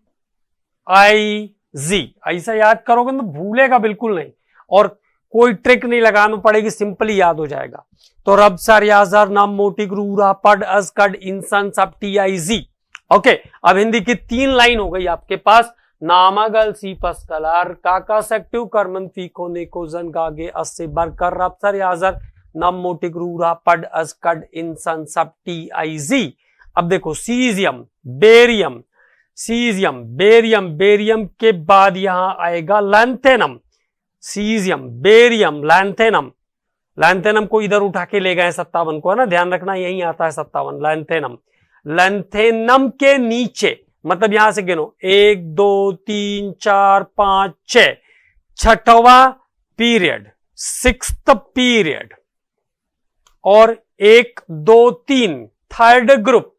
आई, जी। ऐसा याद करोगे तो भूलेगा बिल्कुल नहीं, और कोई ट्रिक नहीं लगाना पड़ेगी, सिंपली याद हो जाएगा। तो रब, सर, या, जर, नम, मोटिक, रूरा, पड, अज, कड, इंसान, सब, टी, आई, जी। ओके, अब हिंदी की 3 लाइन हो गई आपके पास। नामागल, सी, पस्कलार, काका सक्टिव, कर्मन, फीको, निकोजन, गागे, अस से बरकर, रब, सर, या, जर, नम, मोटिक, रूरा, पड, अज, कड, इंसान, सब, टी, आई, जी। अब देखो, caesium, barium, caesium, barium, barium के बाद यहां आएगा lanthanum. Caesium, barium, lanthanum, lanthanum को इधर उठा के ले गए 57 को, है ना, ध्यान रखना यही आता है 57, लैंथेनम। लैंथेनम के नीचे, मतलब यहां से गिनो, 1 2 3 4 5 6, छठवां पीरियड, 6th पीरियड, और 1 2 3 थर्ड ग्रुप।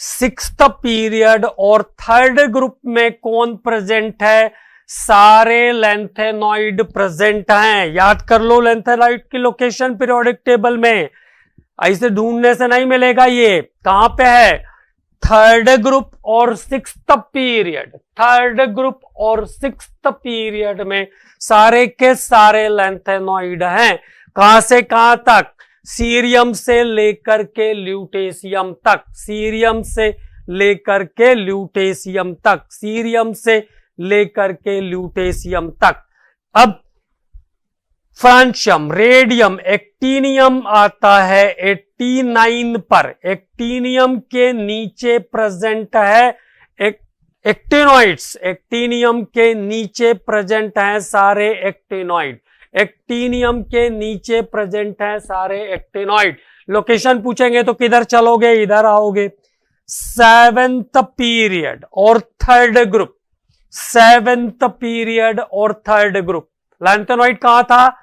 6th पीरियड और थर्ड ग्रुप में कौन प्रेजेंट है, सारे लैंथेनॉइड प्रेजेंट हैं। याद कर लो लैंथेनॉइड की लोकेशन पीरियोडिक टेबल में, ऐसे ढूंढने से नहीं मिलेगा। ये कहां पे है, थर्ड ग्रुप और 6th पीरियड, थर्ड ग्रुप और 6th पीरियड में सारे के सारे लैंथेनॉइड हैं। कहां से कहां तक, सीरियम से लेकर के ल्यूटेशियम तक, सीरियम से लेकर के ल्यूटेशियम तक, सीरियम से लेकर के ल्यूटेशियम तक। अब फ्रांशियम, रेडियम, एक्टीनियम आता है 89 पर। एक्टीनियम के नीचे प्रेजेंट है एक्टिनॉइड्स, एक्टीनियम के नीचे प्रेजेंट है सारे एक्टिनॉइड, एक्टीनियम के नीचे प्रेजेंट है सारे एक्टिनॉइड। लोकेशन पूछेंगे तो किधर चलोगे, इधर आओगे। 7th पीरियड और थर्ड ग्रुप, 7th पीरियड और थर्ड ग्रुप। लैंथेनॉइड कहां था,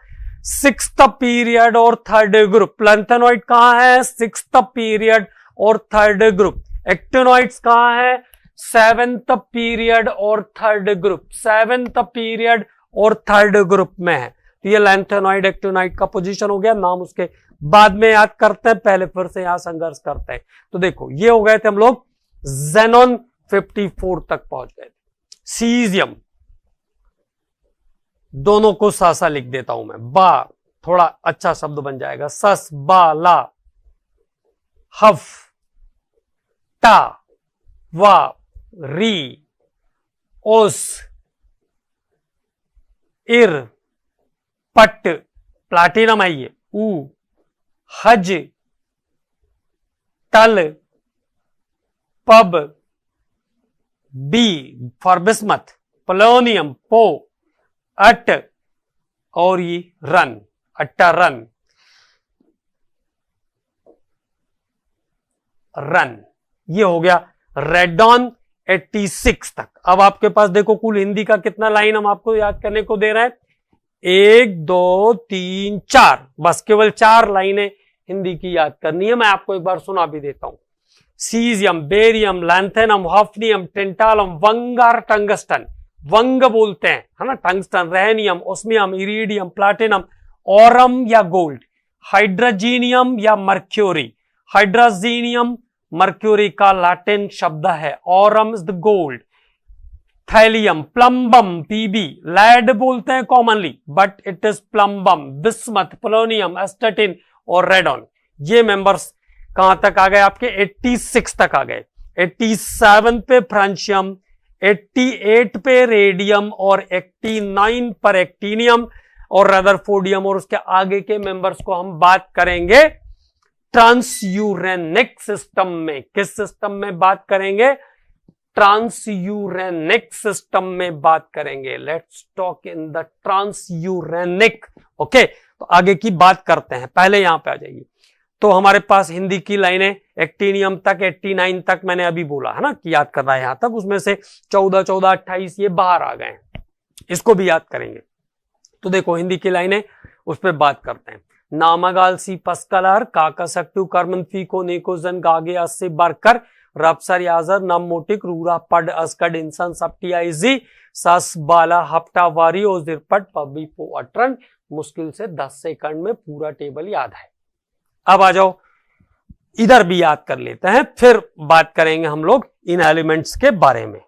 6th पीरियड और थर्ड ग्रुप। लैंथेनॉइड कहां है, 6th पीरियड और थर्ड ग्रुप। एक्टिनॉइड्स कहां है, 7th पीरियड और थर्ड ग्रुप, 7th पीरियड और थर्ड ग्रुप में है। तो ये लैंथेनॉइड एक्टिनॉइड का पोजीशन हो गया। नाम उसके बाद में याद करते हैं, पहले फिर से यहां संघर्ष करते हैं। तो देखो, ये हो गए थे हम लोग, ज़ेनॉन 54 तक पहुंच गए। सीजियम, दोनों को सासा लिख देता हूं मैं, बा थोड़ा अच्छा शब्द बन जाएगा, सस, बा, ला, हफ, टा, वा, री, ओस, इर, पट, प्लाटिनम है ये, ऊ, हज, टल, पब, बी फॉर बिस्मथ, पोलोनियम, पो, अट, और ये रन, अट्टा रन, रन। ये हो गया रेडॉन 86 तक। अब आपके पास देखो कुल हिंदी का कितना लाइन हम आपको याद करने को दे रहे हैं, 1 2 3 4, बस केवल 4 लाइनें हिंदी की याद करनी है। मैं आपको एक बार सुना भी देता हूं। Caesium, barium, lanthanum, hafnium, tantalum, वंगार, टंगस्टन, वंग बोलते हैं, है ना, tungsten, rhenium, osmium, iridium, platinum, aurum या गोल्ड, हाइड्रोजीनियम या मर्क्यूरी। हाइड्रोजीनियम मर्क्यूरी का लैटिन शब्द है, aurum is the gold. Thallium, plumbum, P B, lead बोलते हैं commonly but it is plumbum, bismuth, polonium, astatine और रेडॉन। ये मेंबर्स कहां तक आ गए आपके? 86 तक आ गए। 87 पे फ्रांशियम, 88 पे रेडियम और 89 पर एक्टीनियम और रदरफोर्डियम। और उसके आगे के मेंबर्स को हम बात करेंगे ट्रांसयूरेनिक सिस्टम में। किस सिस्टम में बात करेंगे? ट्रांसयूरेनिक सिस्टम में बात करेंगे। Let's talk in the transuranic. Okay, तो आगे की बात करते हैं, पहले यहां पे आ जाइए। तो हमारे पास हिंदी की लाइनें एक्टीनियम तक, 89 तक मैंने अभी बोला है ना कि याद करना है यहां तक, उसमें से 14, 28 ये बाहर आ गए हैं, इसको भी याद करेंगे। तो देखो हिंदी की लाइनें, उस पर बात करते हैं। नामगाल सी पस्कलर काकसक्टू कर्मन फीको नेकोजन गागे अस्से बरकर रबसर याजर नम मोटिक रूरा पड अस्कड इंसान सप्टियाइजी सस बाला हफ्ता वारी और जिरपट पबी पो अटरन। मुश्किल से 10 सेकंड में पूरा टेबल याद है। अब आ जाओ इधर भी याद कर लेते हैं, फिर बात करेंगे हम लोग इन एलिमेंट्स के बारे में।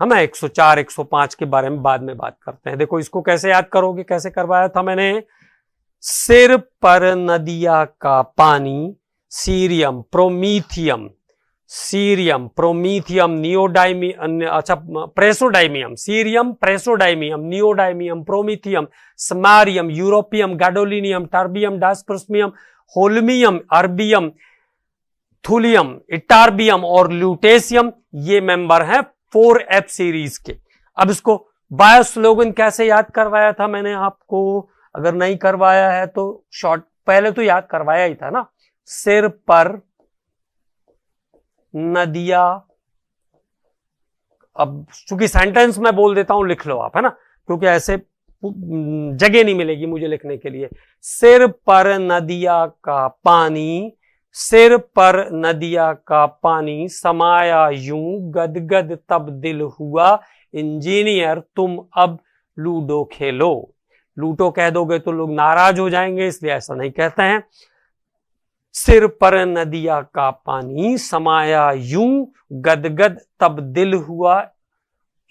हम 104, 105 के बारे में बाद में बात करते हैं। देखो इसको कैसे याद करोगे, कैसे करवाया था मैंने? सिर पर नदिया का पानी, cerium, promethium, cerium, promethium, praseodymium, cerium, praseodymium, neodymium, promethium, samarium, europium, gadolinium, terbium, dysprosium, holmium, erbium, thulium, ytterbium और ल्यूटेशियम। ये मेंबर हैं 4F सीरीज के। अब इसको बायो स्लोगन कैसे याद करवाया था मैंने आपको? अगर नहीं करवाया है तो शॉर्ट पहले तो याद करवाया ही था ना। सिर पर नदिया, अब चूंकि सेंटेंस में बोल देता हूं, लिख लो आप, है ना, क्योंकि ऐसे जगह नहीं मिलेगी मुझे लिखने के लिए। सिर पर नदिया का पानी, सिर पर नदिया का पानी समाया यूं गदगद तब दिल हुआ इंजीनियर तुम अब लूडो खेलो। लूडो कह दोगे तो लोग नाराज हो जाएंगे, इसलिए ऐसा नहीं कहते हैं। सिर पर नदिया का पानी समाया यूं गदगद तब दिल हुआ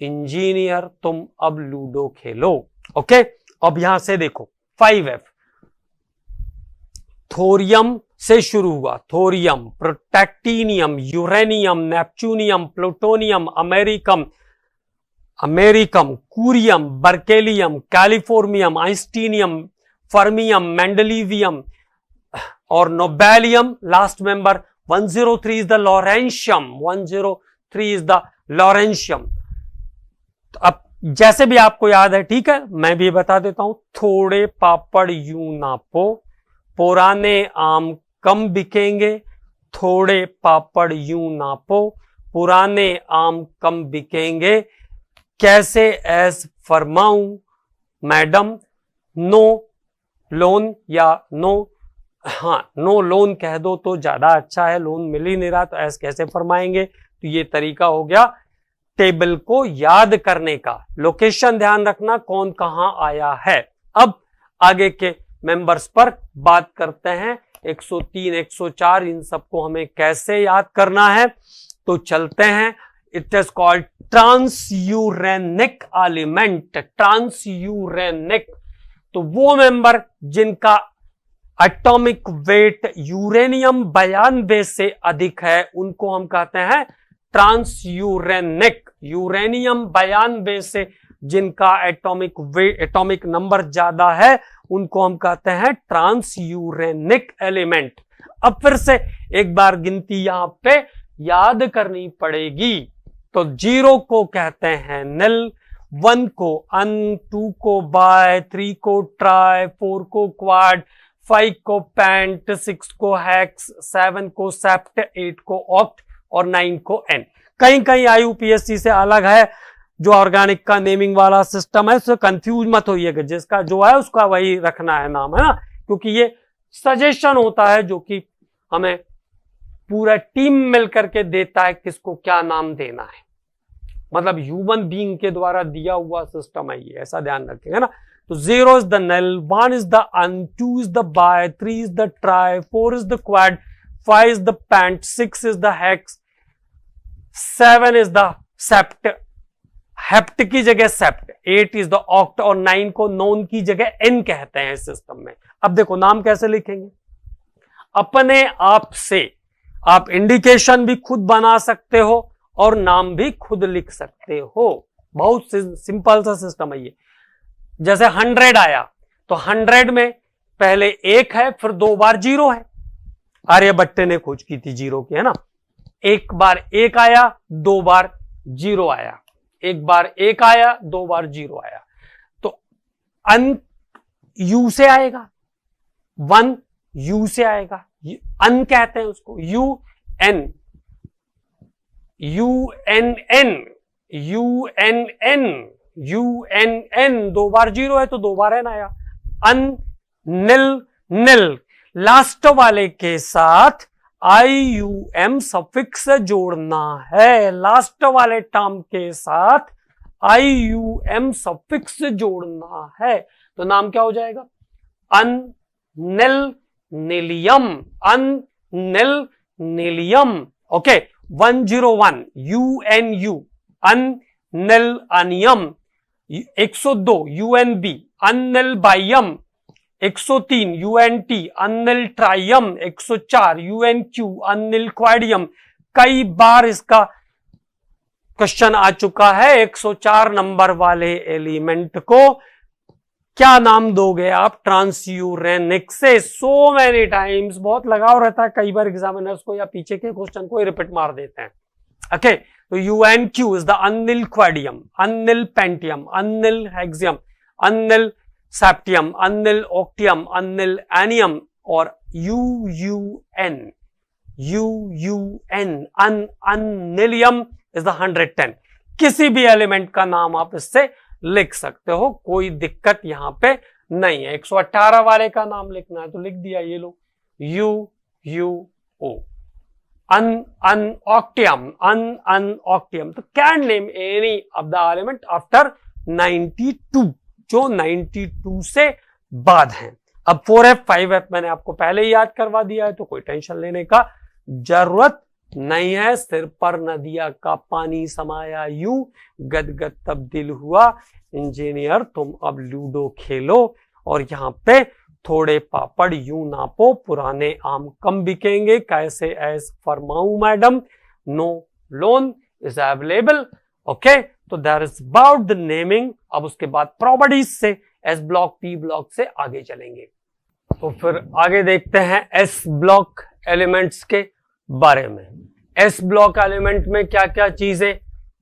इंजीनियर तुम अब लूडो खेलो। ओके, अब यहां से देखो 5F। थोरियम से शुरू हुआ, thorium, प्रोटैक्टिनियम, uranium, neptunium, plutonium, अमेरिकम, कूरियम, berkelium, californium, einsteinium, fermium, मेंडलीवियम और nobelium. Last member 103 is the lawrencium, 103 is the lawrencium. तो अब जैसे भी आपको याद है, ठीक है, मैं भी बता देता हूं। थोड़े पापड़ यूं नापो, पुराने आम कम बिकेंगे। थोड़े पापड़ यूं नापो, पुराने आम कम बिकेंगे। कैसे ऐस फरमाऊं मैडम, नो लोन या नो लोन कह दो तो ज्यादा अच्छा है, लोन मिल ही नहीं रहा तो ऐस कैसे फरमाएंगे। तो ये तरीका हो गया टेबल को याद करने का। लोकेशन ध्यान रखना, कौन कहां आया है। अब आगे के मेंबर्स पर बात करते हैं। 103, 104 इन सबको हमें कैसे याद करना है, तो चलते हैं। It is called transuranic element. Transuranic तो वो मेंबर जिनका एटॉमिक वेट यूरेनियम 92 से अधिक है, उनको हम कहते हैं ट्रांसयूरेनिक। यूरेनियम 92 से जिनका एटॉमिक नंबर ज्यादा है, उनको हम कहते हैं ट्रांसयूरेनिक एलिमेंट। अब फिर से एक बार गिनती यहां पे याद करनी पड़ेगी। तो 0 को कहते हैं निल, 1 को अन, 2 को बाय, 3 को ट्राई, 4 को क्वाड, 5 को पैंट, 6 को हैक्स, 7 को सेप्ट, 8 को ऑक्ट और 9 को एन। कहीं कहीं IUPAC से अलग है जो ऑर्गेनिक का नेमिंग वाला सिस्टम है, उससे कंफ्यूज मत होइएगा, जिसका जो है उसका वही रखना है नाम, है ना, क्योंकि ये सजेशन होता है जो कि हमें पूरा टीम मिलकर के देता है किसको क्या नाम देना है। मतलब ह्यूमन बीइंग के द्वारा दिया हुआ सिस्टम है ये, ऐसा ध्यान रखेंगे ना। तो 0 is the nil, 1 is the un, 2 is the bi, 3 is the tri, 4 is the quad, 5 is the pent, 6 is the hex, 7 is the sept, hept की जगह सेप्ट, 8 इज द ऑक्ट और 9 को नोन की जगह एन कहते हैं इस सिस्टम में। अब देखो नाम कैसे लिखेंगे, अपने आप से आप इंडिकेशन भी खुद बना सकते हो और नाम भी खुद लिख सकते हो। बहुत सिंपल सा सिस्टम है ये। जैसे 100 आया तो 100 में पहले 1 है, फिर 2 बार 0 है। आर्यभट्ट ने खोज की थी 0 की, है ना। एक बार 1 आया, 2 बार 0 आया, एक बार 1 आया, 2 बार 0 आया। तो अन यू से आएगा, 1 यू से आएगा, अन कहते हैं उसको, U N, U N N, U N N, U N N, 2 बार 0 है तो 2 बार एन आया। अन, निल, निल, लास्ट वाले के साथ IUM सफिक्स जोड़ना है, लास्ट वाले टर्म के साथ IUM सफिक्स जोड़ना है। तो नाम क्या हो जाएगा, अन निल नीलियम, अन निल नीलियम। ओके, 101 UNU, अन निल अनियम। 102 UNB, Anil बायम। 103 UNT, Anil ट्राइयम। 104 UNQ, Anil क्वाडियम। कई बार इसका क्वेश्चन आ चुका है। 104 नंबर वाले एलिमेंट को क्या नाम दोगे आप, ट्रांसयूरेनिक से। सो मेनी टाइम्स, बहुत लगाव रहता है कई बार एग्जामिनर्स को, या पीछे के क्वेश्चन को रिपीट मार देते हैं। ओके, तो UNQ is the unnilquadium, unnilpentium, unnilhexium, unnilseptium, unniloctium, unnilennium. और UUN, UUN, ununnilium is the 110। किसी भी एलिमेंट का नाम आप इससे लिख सकते हो, कोई दिक्कत यहां पे नहीं है। 118 वाले का नाम लिखना है तो लिख दिया, ये लो UUO, अन ऑक्टियम, अन ऑक्टियम। तो can name any of the element after 92, जो 92 से बाद हैं। अब 4F 5F मैंने आपको पहले ही याद करवा दिया है, तो कोई टेंशन लेने का जरूरत नहीं है। सिर पर नदिया का पानी समाया यूं, गदगद तब्दील हुआ इंजीनियर तुम अब लूडो खेलो। और यहां पे थोड़े पापड़ यूं नापो, पुराने आम कम बिकेंगे, कैसे ऐस फरमाऊं madam, no loan is available. Okay, तो that is about the naming. अब उसके बाद प्रॉपर्टीज से एस ब्लॉक पी ब्लॉक से आगे चलेंगे। तो फिर आगे देखते हैं एस ब्लॉक एलिमेंट्स के बारे में। एस ब्लॉक एलिमेंट में क्या क्या चीजें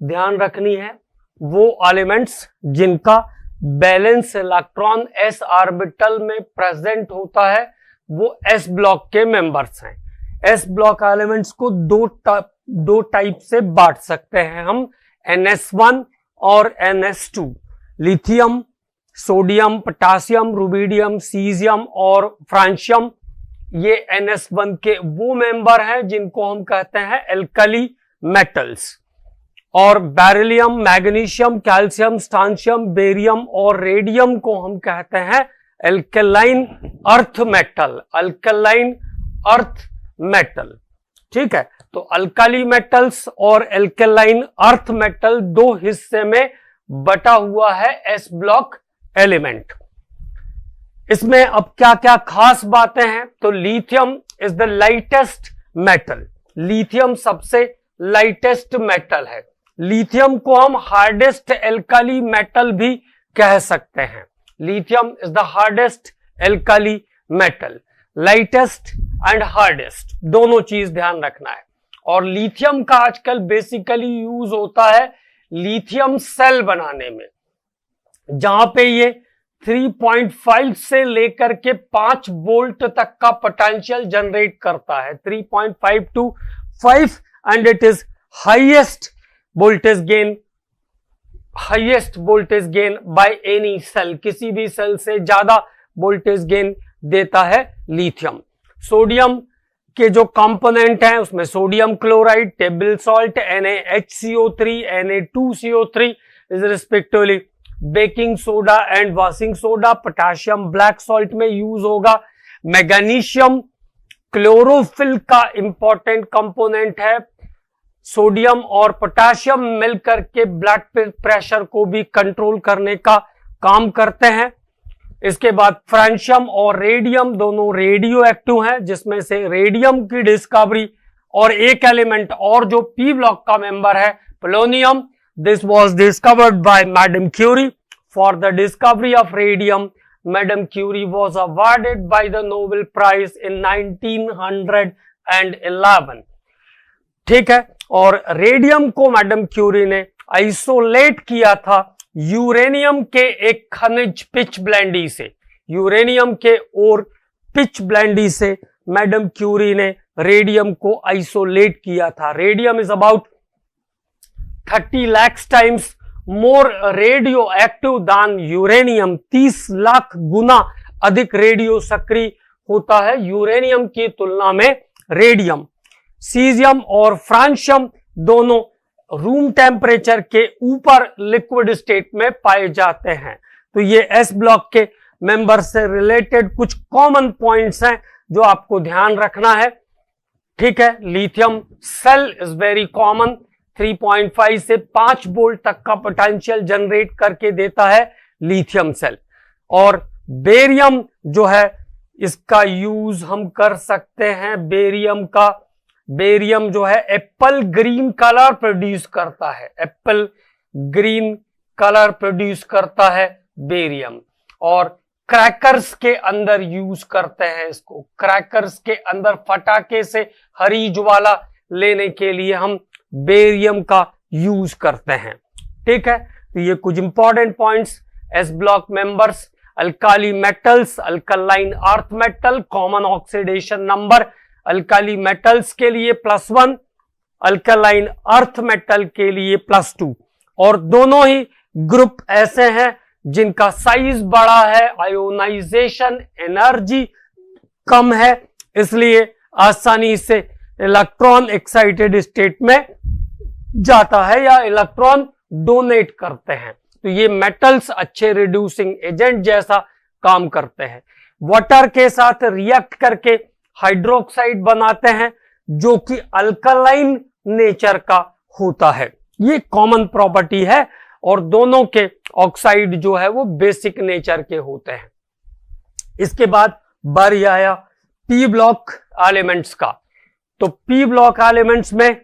ध्यान रखनी है, वो एलिमेंट्स जिनका बैलेंस इलेक्ट्रॉन एस ऑर्बिटल में प्रेजेंट होता है वो एस ब्लॉक के मेंबर्स हैं। एस ब्लॉक एलिमेंट्स को दो टाइप से बांट सकते हैं हम, NS1 और NS2। Lithium, sodium, potassium, rubidium, caesium और फ्रांशियम, ये NS1 के वो मेंबर हैं जिनको हम कहते हैं एल्कली मेटल्स। और बेरिलियम, मैग्नीशियम, कैल्शियम, स्ट्रांशियम, बेरियम और रेडियम को हम कहते हैं alkaline earth metal, alkaline earth metal. ठीक है, तो अल्काली मेटल्स और एल्कलाइन अर्थ मेटल दो हिस्से में बटा हुआ है एस ब्लॉक एलिमेंट। इसमें अब क्या क्या खास बातें हैं, तो lithium is the lightest metal, lithium सबसे लाइटेस्ट मेटल है। लिथियम को हम हार्डेस्ट एल्काली मेटल भी कह सकते हैं। Lithium is the hardest alkali metal, lightest and hardest, दोनों चीज ध्यान रखना है। और लिथियम का आजकल बेसिकली यूज होता है लिथियम सेल बनाने में, जहां पे ये 3.5 से लेकर के 5 वोल्ट तक का पोटेंशियल जनरेट करता है, 3.5 to 5, and it is highest voltage gain by any cell, किसी भी सेल से ज्यादा वोल्टेज गेन देता है लिथियम। सोडियम के जो कंपोनेंट हैं उसमें sodium chloride, table salt, NaHCO3, Na2CO3 is respectively, baking soda and washing soda, potassium black salt में यूज होगा। मैग्नीशियम क्लोरोफिल का इंपॉर्टेंट कंपोनेंट है। सोडियम और पोटेशियम मिलकर के ब्लड प्रेशर को भी कंट्रोल करने का काम करते हैं। इसके बाद फ्रांशियम और रेडियम दोनों रेडियो एक्टिव हैं, जिसमें से रेडियम की डिस्कवरी और एक एलिमेंट और जो पी ब्लॉक का मेंबर है polonium, this was discovered by madam Curie. For the discovery of radium madam Curie was awarded by the Nobel prize in 1911। ठीक है, और रेडियम को मैडम क्यूरी ने आइसोलेट किया था यूरेनियम के एक खनिज पिच ब्लेंडी से। यूरेनियम के और पिच ब्लेंडी से मैडम क्यूरी ने रेडियम को आइसोलेट किया था। Radium is about 30 lakh times more radioactive than uranium. 30 lakh गुना अधिक रेडियो सक्रिय होता है यूरेनियम की तुलना में रेडियम। सीजियम और फ्रांशियम दोनों रूम टेम्परेचर के ऊपर लिक्विड स्टेट में पाए जाते हैं। तो ये एस ब्लॉक के मेंबर से रिलेटेड कुछ कॉमन पॉइंट्स हैं जो आपको ध्यान रखना है। ठीक है, lithium cell is very common, 3.5 से 5 वोल्ट तक का पोटेंशियल जनरेट करके देता है लिथियम सेल। और बेरियम जो है इसका यूज हम कर सकते हैं, बेरियम जो है एप्पल ग्रीन कलर प्रोड्यूस करता है, एप्पल ग्रीन कलर प्रोड्यूस करता है बेरियम। और क्रैकर्स के अंदर यूज करते हैं इसको, क्रैकर्स के अंदर फटाके से हरी ज्वाला लेने के लिए हम बेरियम का यूज करते हैं। ठीक है, तो ये कुछ important points S block members. Alkali metals, alkaline earth metal, common oxidation number alkali metals के लिए +1, अल्कलाइन अर्थ मेटल के लिए +2। और दोनों ही ग्रुप ऐसे हैं जिनका साइज बड़ा है, आयोनाइजेशन एनर्जी कम है, इसलिए आसानी से इलेक्ट्रॉन एक्साइटेड स्टेट में जाता है या इलेक्ट्रॉन डोनेट करते हैं। तो ये मेटल्स अच्छे रिड्यूसिंग एजेंट जैसा काम करते हैं। वाटर के साथ रिएक्ट करके हाइड्रोक्साइड बनाते हैं जो कि अल्कलाइन नेचर का होता है। ये कॉमन प्रॉपर्टी है और दोनों के ऑक्साइड जो है वो बेसिक नेचर के होते हैं। इसके बाद बारी आया पी ब्लॉक एलिमेंट्स का। तो पी ब्लॉक एलिमेंट्स में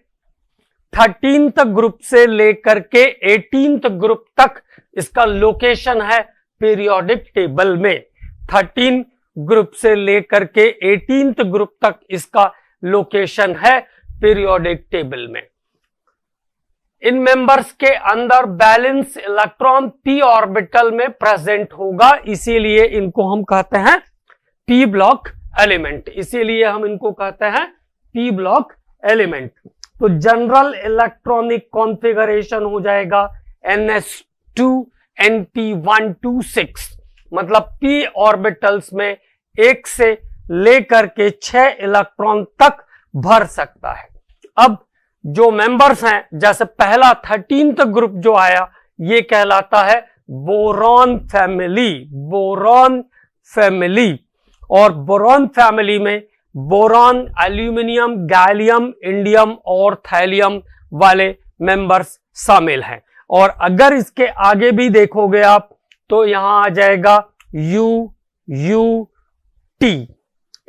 13th ग्रुप से लेकर के 18th ग्रुप तक इसका लोकेशन है पीरियोडिक टेबल में। 13 ग्रुप से लेकर के 18th ग्रुप तक इसका लोकेशन है पीरियोडिक टेबल में। इन मेंबर्स के अंदर बैलेंस इलेक्ट्रॉन पी ऑर्बिटल में प्रेजेंट होगा, इसीलिए इनको हम कहते हैं पी ब्लॉक एलिमेंट, इसीलिए हम इनको कहते हैं पी ब्लॉक एलिमेंट। तो जनरल इलेक्ट्रॉनिक कॉन्फ़िगरेशन हो जाएगा ns2np126, मतलब p ऑर्बिटल्स में 1 से लेकर के 6 इलेक्ट्रॉन तक भर सकता है। अब जो मेंबर्स हैं, जैसे पहला 13th ग्रुप जो आया ये कहलाता है बोरॉन फैमिली, बोरॉन फैमिली। और बोरॉन फैमिली में बोरॉन, एल्यूमिनियम, गैलियम, इंडियम और थैलियम वाले मेंबर्स शामिल हैं। और अगर इसके आगे भी देखोगे आप तो यहां आ जाएगा UUT,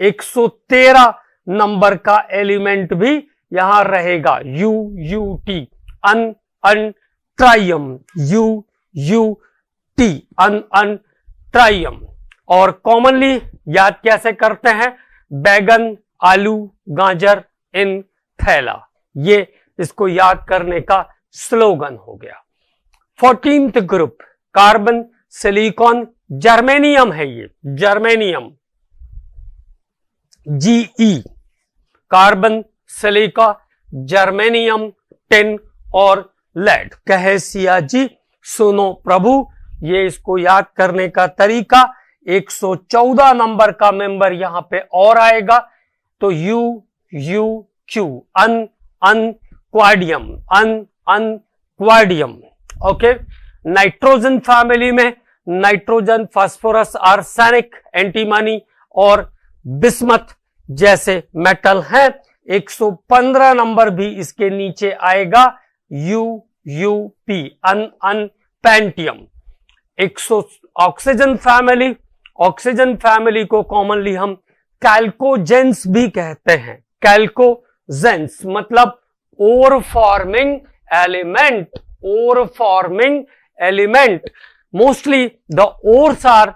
113 नंबर का एलिमेंट भी यहां रहेगा, UUT, ट्राइयम, UUT, ट्राइयम। और कॉमनली याद कैसे करते हैं, बैगन, आलू, गाजर इन थैला, ये इसको याद करने का स्लोगन हो गया। 14th group carbon, silicon, germanium है, ये germanium, GE, carbon, silica, germanium, tin और लेड। कहे सिया जी सुनो प्रभु, ये इसको याद करने का तरीका। 114 नंबर का मेंबर यहां पे और आएगा, तो UQ, unquadium, unquadium. Okay, nitrogen family में नाइट्रोजन, फास्फोरस, आर्सेनिक, एंटीमनी और बिस्मथ जैसे मेटल हैं। 115 नंबर भी इसके नीचे आएगा, UUP, unpentium. Oxygen family, oxygen family को कॉमनली हम कैल्कोजेंस भी कहते हैं। कैल्कोजेंस मतलब ore forming element, ore forming element. Mostly the ores are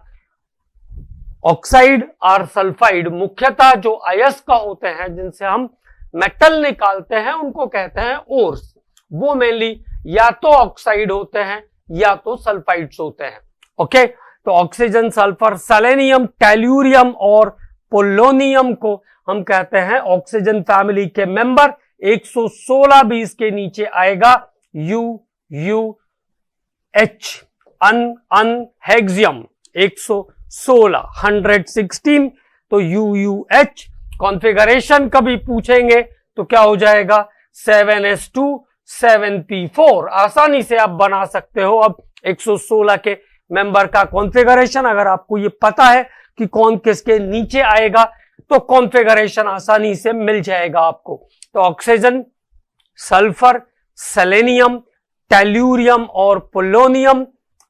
oxide और सल्फाइड। मुख्यतः जो अयस्क होते हैं जिनसे हम मेटल निकालते हैं उनको कहते हैं ओर्स। वो मेनली या तो ऑक्साइड होते हैं या तो सल्फाइड्स होते हैं। ओके, तो ऑक्सीजन, सल्फर, सेलेनियम, टेल्यूरियम और पोलोनियम को हम कहते हैं ऑक्सीजन फैमिली के मेंबर। 116 भी इसके नीचे आएगा, UUH, अनहेक्सियम। 116, 116 तो UUH। कॉन्फ़िगरेशन कभी पूछेंगे तो क्या हो जाएगा, 7s2 7p4। आसानी से आप बना सकते हो अब 116 के मेंबर का कॉन्फ़िगरेशन। अगर आपको ये पता है कि कौन किसके नीचे आएगा तो कॉन्फ़िगरेशन आसानी से मिल जाएगा आपको। तो ऑक्सीजन, सल्फर, सेलेनियम, टेल्यूरियम और पोलोनियम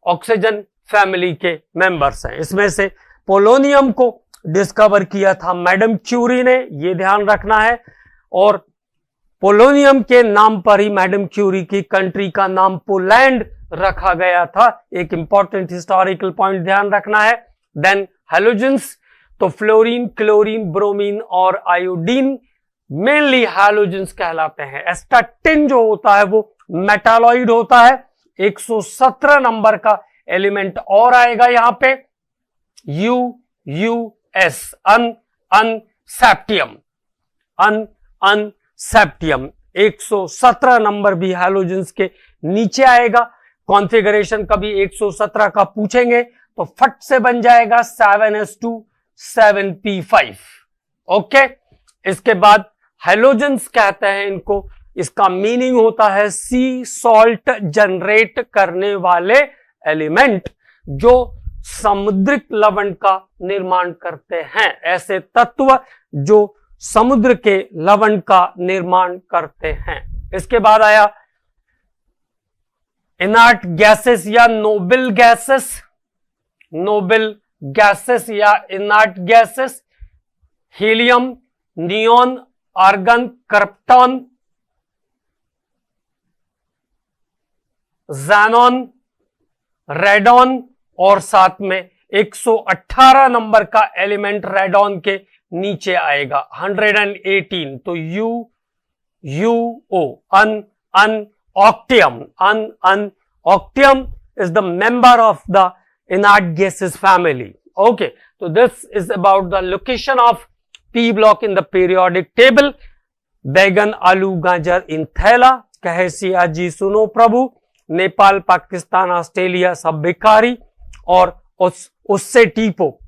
ऑक्सीजन फैमिली के मेंबर्स हैं। इसमें से पोलोनियम को डिस्कवर किया था मैडम क्यूरी ने, ये ध्यान रखना है। और पोलोनियम के नाम पर ही मैडम क्यूरी की कंट्री का नाम पोलैंड रखा गया था। एक इंपॉर्टेंट हिस्टोरिकल पॉइंट ध्यान रखना है। देन हैलोजेंस, तो फ्लोरीन, क्लोरीन, ब्रोमीन और आयोडीन मेनली हैलोजेंस कहलाते हैं। एस्टाटिन जो होता है वो मेटालॉइड होता है। 117 नंबर का एलिमेंट और आएगा यहां पे, UUS, अनसेप्टियम, अनसेप्टियम। 117 नंबर भी हैलोजेंस के नीचे आएगा। कॉन्फ़िगरेशन कभी 117 का पूछेंगे तो फट से बन जाएगा 7s2 7p5। ओके, इसके बाद हैलोजेंस कहते हैं इनको। इसका मीनिंग होता है सी सॉल्ट जनरेट करने वाले एलिमेंट, जो समुद्रिक लवण का निर्माण करते हैं। ऐसे तत्व जो समुद्र के लवण का निर्माण करते हैं। इसके बाद आया इनर्ट गैसेस या नोबल गैसेस, नोबल गैसेस या inert gases. Helium, neon, argon, krypton, xenon, radon और साथ में 118 नंबर का एलिमेंट रेडॉन के नीचे आएगा, 118। तो UO, octium, octium is the member of the inert gases family. Okay, so this is about the location of P block in the periodic table. बैगन, आलू, गाजर इन थैला, कहे सिया जी सुनो प्रभु। नेपाल, पाकिस्तान, ऑस्ट्रेलिया सब भिखारी। और उससे टीपो,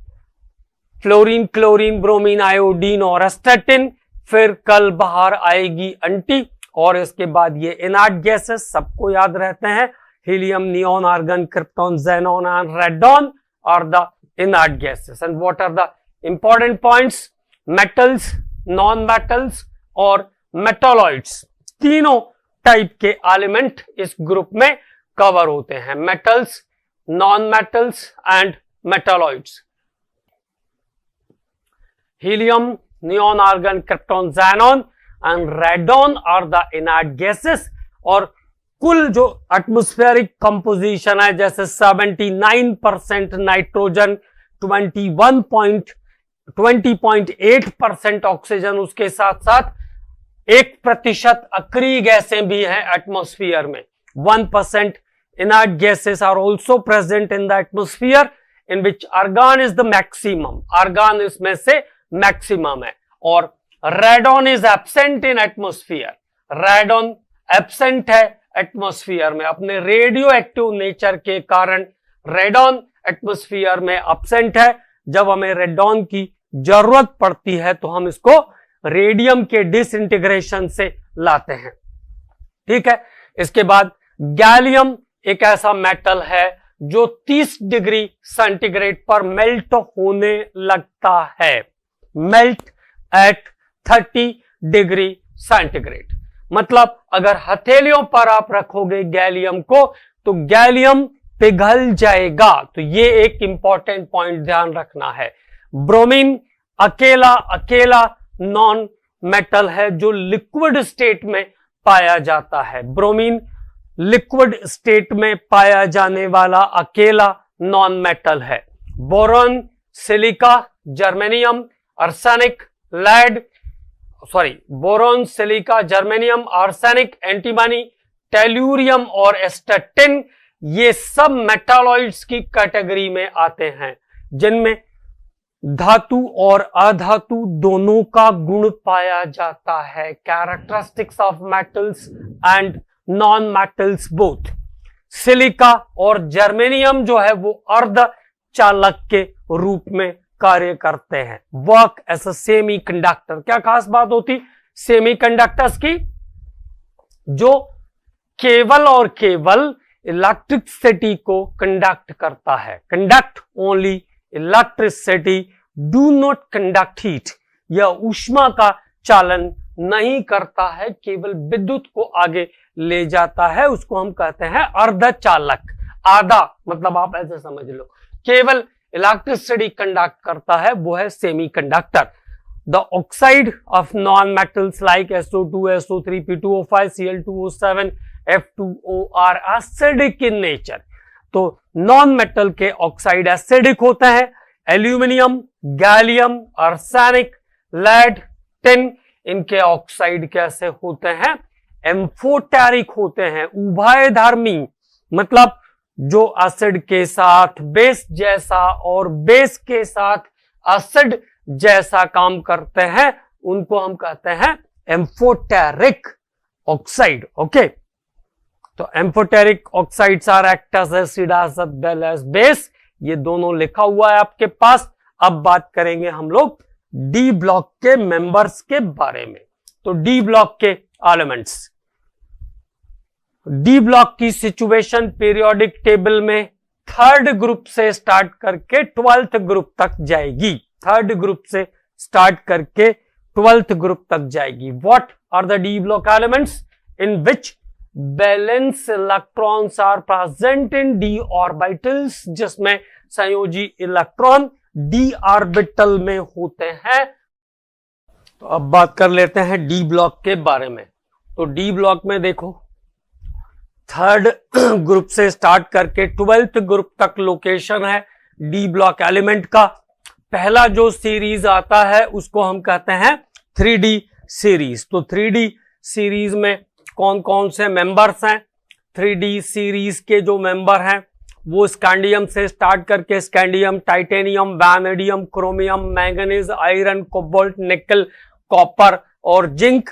फ्लोरीन, क्लोरीन, ब्रोमीन, आयोडीन और एस्टेटिन। फिर कल बाहर आएगी अंटी। और इसके बाद ये इनर्ट गैसेस सबको याद रहते हैं, helium, neon, argon, krypton, xenon and radon are the inert gases. And what are the important points, metals, non metals और मेटालॉइड्स, तीनों टाइप के एलिमेंट इस ग्रुप में कवर होते हैं, metals, non metals and metalloids. Helium, neon, argon, krypton, xenon and radon are the inert gases. और कुल जो एटमॉस्फेरिक कंपोजिशन है, जैसे 79% नाइट्रोजन, 20.8% ऑक्सीजन, उसके साथ साथ 1% अक्रिय गैसें भी हैं एटमॉस्फेयर में। 1% inert gases are also present in the atmosphere, in which argon is the maximum. argon इसमें से मैक्सिमम है। और radon is absent in atmosphere, radon absent है एटमॉस्फेयर में। अपने रेडियो एक्टिव नेचर के कारण रेडॉन एटमॉस्फेयर में एब्सेंट है। जब हमें रेडॉन की जरूरत पड़ती है तो हम इसको रेडियम के डिसइंटीग्रेशन से लाते हैं। ठीक है, इसके बाद गैलियम एक ऐसा मेटल है जो 30 डिग्री सेंटीग्रेड पर मेल्ट होने लगता है, मेल्ट एट 30 डिग्री सेंटीग्रेड। मतलब अगर हथेलियों पर आप रखोगे गैलियम को तो गैलियम पिघल जाएगा। तो ये एक इंपॉर्टेंट पॉइंट ध्यान रखना है। ब्रोमीन अकेला नॉन मेटल है जो लिक्विड स्टेट में पाया जाता है। ब्रोमीन लिक्विड स्टेट में पाया जाने वाला अकेला नॉन मेटल है। Boron, silica, germanium, arsenic, lead, boron, silica, germanium, arsenic, antimony, tellurium और एस्टेटिन, ये सब मेटालॉइड्स की कैटेगरी में आते हैं जिनमें धातु और अधातु दोनों का गुण पाया जाता है। Characteristics of metals and non metals both. Silica और जर्मेनियम जो है वो अर्ध चालक के रूप में कार्य करते हैं, work as a semiconductor. क्या खास बात होती सेमी कंडक्टर्स की? जो केवल और केवल इलेक्ट्रिसिटी को कंडक्ट करता है। Conduct only electricity, do not conduct heat. यह ऊष्मा का चालन नहीं करता है, केवल विद्युत को आगे ले जाता है। उसको हम कहते हैं अर्धचालक। आधा मतलब आप ऐसे समझ लो, केवल इलेक्ट्रिसिटी कंडक्ट करता है, वो है semiconductor. The oxide of non metals like SO2, SO3, P2O5, Cl2O7, F2O are acidic in nature. तो नॉन मेटल के ऑक्साइड एसिडिक होते हैं। Aluminium, gallium, arsenic, lead, tin, इनके ऑक्साइड कैसे होते हैं? एम्फोटेरिक होते हैं, उभयधर्मी। मतलब जो एसिड के साथ बेस जैसा और बेस के साथ एसिड जैसा काम करते हैं उनको हम कहते हैं एम्फोटेरिक ऑक्साइड। ओके, तो amphoteric oxides are act as acid as well as base. ये दोनों लिखा हुआ है आपके पास। अब बात करेंगे हम लोग डी ब्लॉक के मेंबर्स के बारे में। तो डी ब्लॉक के एलिमेंट्स, डी ब्लॉक की सिचुएशन पीरियोडिक टेबल में थर्ड ग्रुप से स्टार्ट करके 12th ग्रुप तक जाएगी। थर्ड ग्रुप से स्टार्ट करके 12th ग्रुप तक जाएगी। What are the D block elements in which valence electrons are present in D orbitals, जिसमें संयोजी इलेक्ट्रॉन डी ऑर्बिटल में होते हैं। तो अब बात कर लेते हैं डी ब्लॉक के बारे में। तो डी ब्लॉक में देखो थर्ड ग्रुप से स्टार्ट करके 12th ग्रुप तक लोकेशन है डी ब्लॉक एलिमेंट का। पहला जो सीरीज आता है उसको हम कहते हैं 3D सीरीज। तो 3D सीरीज में कौन कौन से मेंबर्स हैं? 3D सीरीज के जो मेंबर हैं वो स्कैंडियम से स्टार्ट करके scandium, titanium, vanadium, chromium, manganese, iron, cobalt, nickel, copper और जिंक।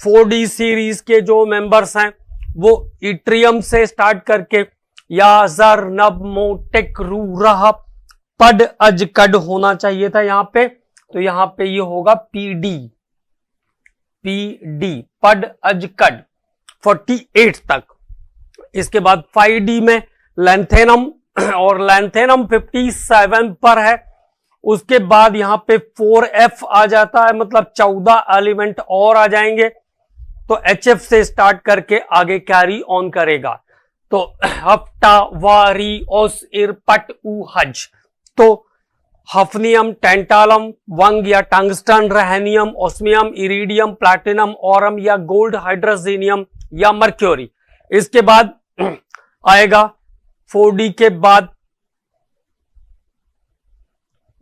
4D सीरीज के जो मेंबर्स हैं वो इट्रियम से स्टार्ट करके याजर, नब, मोटेक, रूरह, पड, अज, कड होना चाहिए था यहां पे। तो यहां पे ये होगा पीडी, पड, अज, कड 48 तक। इसके बाद 5D में लैंथेनम और लैंथेनम 57 पर है। उसके बाद यहां पे 4F आ जाता है, मतलब 14 एलिमेंट और आ जाएंगे। तो HF से स्टार्ट करके आगे कैरी ऑन करेगा। तो हफ्ता, वारी, ओस, इर, पट, उ, हज। तो हफनियम, टेंटालम, वंग या tungsten, rhenium, osmium, iridium, platinum, aurum या गोल्ड, हाइड्रोजीनियम या मर्क्यूरी। इसके बाद आएगा 4D के बाद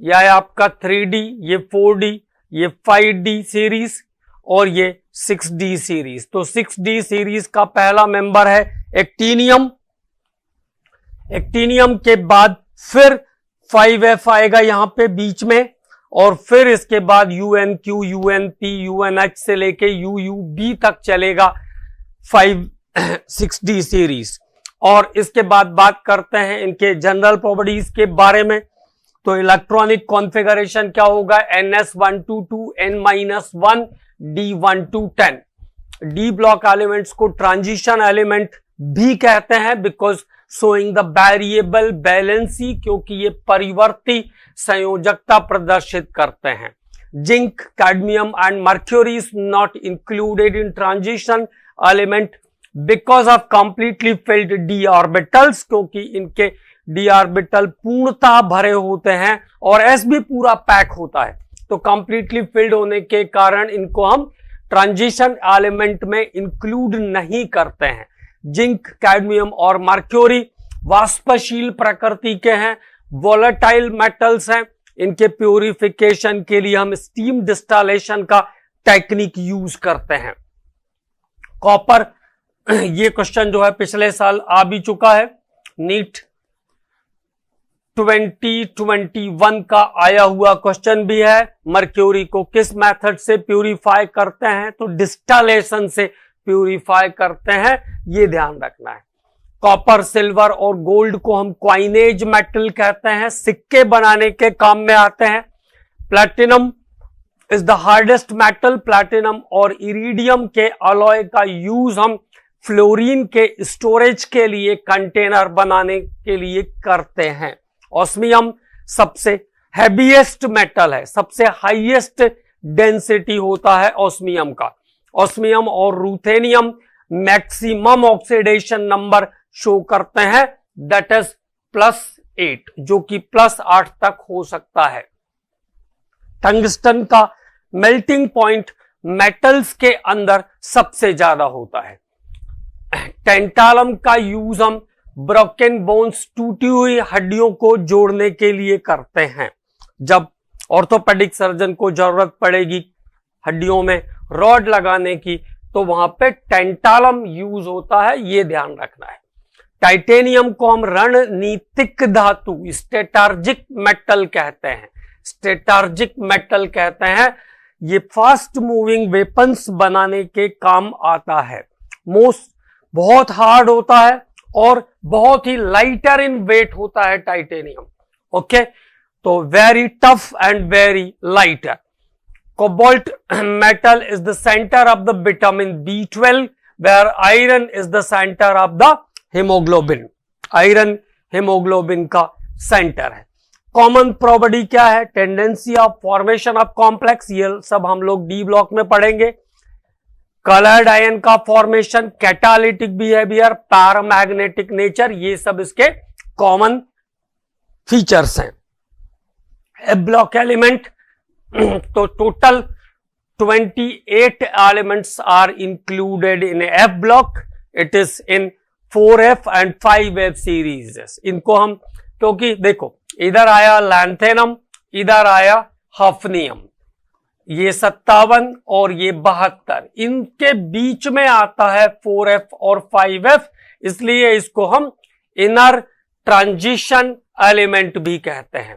यह है आपका 3D, ये 4D, ये 5D सीरीज और ये 6D सीरीज। तो 6D सीरीज का पहला मेंबर है एक्टिनियम। एक्टिनियम के बाद फिर 5F आएगा यहां पे बीच में, और फिर इसके बाद UnQ, UnP, UnH से लेके UUB तक चलेगा 6D सीरीज। और इसके बाद बात करते हैं इनके जनरल प्रॉपर्टीज के बारे में। तो इलेक्ट्रॉनिक कॉन्फ़िगरेशन क्या होगा, NS122 N-1 D1 to 10। D block elements को ट्रांजिशन एलिमेंट भी कहते हैं because showing the variable valency, क्योंकि ये परिवर्ती संयोजकता प्रदर्शित करते हैं। Zinc, cadmium and mercury is not included in transition element because of completely filled D orbitals, क्योंकि इनके डी ऑर्बिटल पूर्णतः भरे होते हैं और एस भी पूरा पैक होता है, तो कंप्लीटली फिल्ड होने के कारण इनको हम ट्रांजिशन एलिमेंट में इंक्लूड नहीं करते हैं। जिंक, कैडमियम और मर्क्यूरी वाष्पशील प्रकृति के हैं, वोलेटाइल मेटल्स हैं। इनके प्यूरिफिकेशन के लिए हम स्टीम डिस्टिलेशन का टेक्निक यूज करते हैं। कॉपर, ये क्वेश्चन जो है पिछले साल आ भी चुका है, नीट 2021 का आया हुआ क्वेश्चन भी है। मर्क्यूरी को किस मेथड से प्यूरिफाई करते हैं, तो डिस्टिलेशन से प्यूरिफाई करते हैं, ये ध्यान रखना है। कॉपर, सिल्वर और गोल्ड को हम क्वाइनेज मेटल कहते हैं, सिक्के बनाने के काम में आते हैं। Platinum is the hardest metal. Platinum और इरिडियम के अलॉय का यूज हम फ्लोरीन के स्टोरेज के लिए, कंटेनर बनाने के लिए करते हैं। ऑस्मियम सबसे हैवीएस्ट मेटल है, सबसे हाईएस्ट डेंसिटी होता है ऑस्मियम का। ऑस्मियम और ruthenium maximum oxidation number show करते हैं, दैट इज +8, जो कि +8 तक हो सकता है। टंगस्टन का मेल्टिंग पॉइंट मेटल्स के अंदर सबसे ज्यादा होता है। टेंटालम का यूज हम ब्रोकन बोन्स, टूटी हुई हड्डियों को जोड़ने के लिए करते हैं। जब ऑर्थोपेडिक सर्जन को जरूरत पड़ेगी हड्डियों में रॉड लगाने की, तो वहां पे टेंटालम यूज होता है, ये ध्यान रखना है। टाइटेनियम को हम रणनीतिक धातु, स्ट्रेटर्जिक मेटल कहते हैं। स्ट्रेटर्जिक मेटल कहते हैं, ये फास्ट मूविंग वेपन्स बनाने के काम आता है। बहुत हार्ड होता है और बहुत ही लाइटर इन वेट होता है टाइटेनियम। ओके, तो very tough and very lighter. Cobalt metal is the centre of the vitamin B12, where iron is the centre of the haemoglobin. Iron haemoglobin का सेंटर है। कॉमन प्रॉपर्टी क्या है, tendency of formation of complex, ये सब हम लोग D block में पढ़ेंगे। कलर्ड आयन का formation, catalytic behaviour, paramagnetic nature, ये सब इसके कॉमन फीचर्स हैं। ए ब्लॉक एलिमेंट, तो total 28 elements are included in F block. It is in 4F and 5F series. इनको हम, क्योंकि देखो इधर आया लैंथेनम, इधर आया हफनियम, ये 57 और ये 72, इनके बीच में आता है 4F और 5F, इसलिए इसको हम इनर ट्रांजिशन एलिमेंट भी कहते हैं।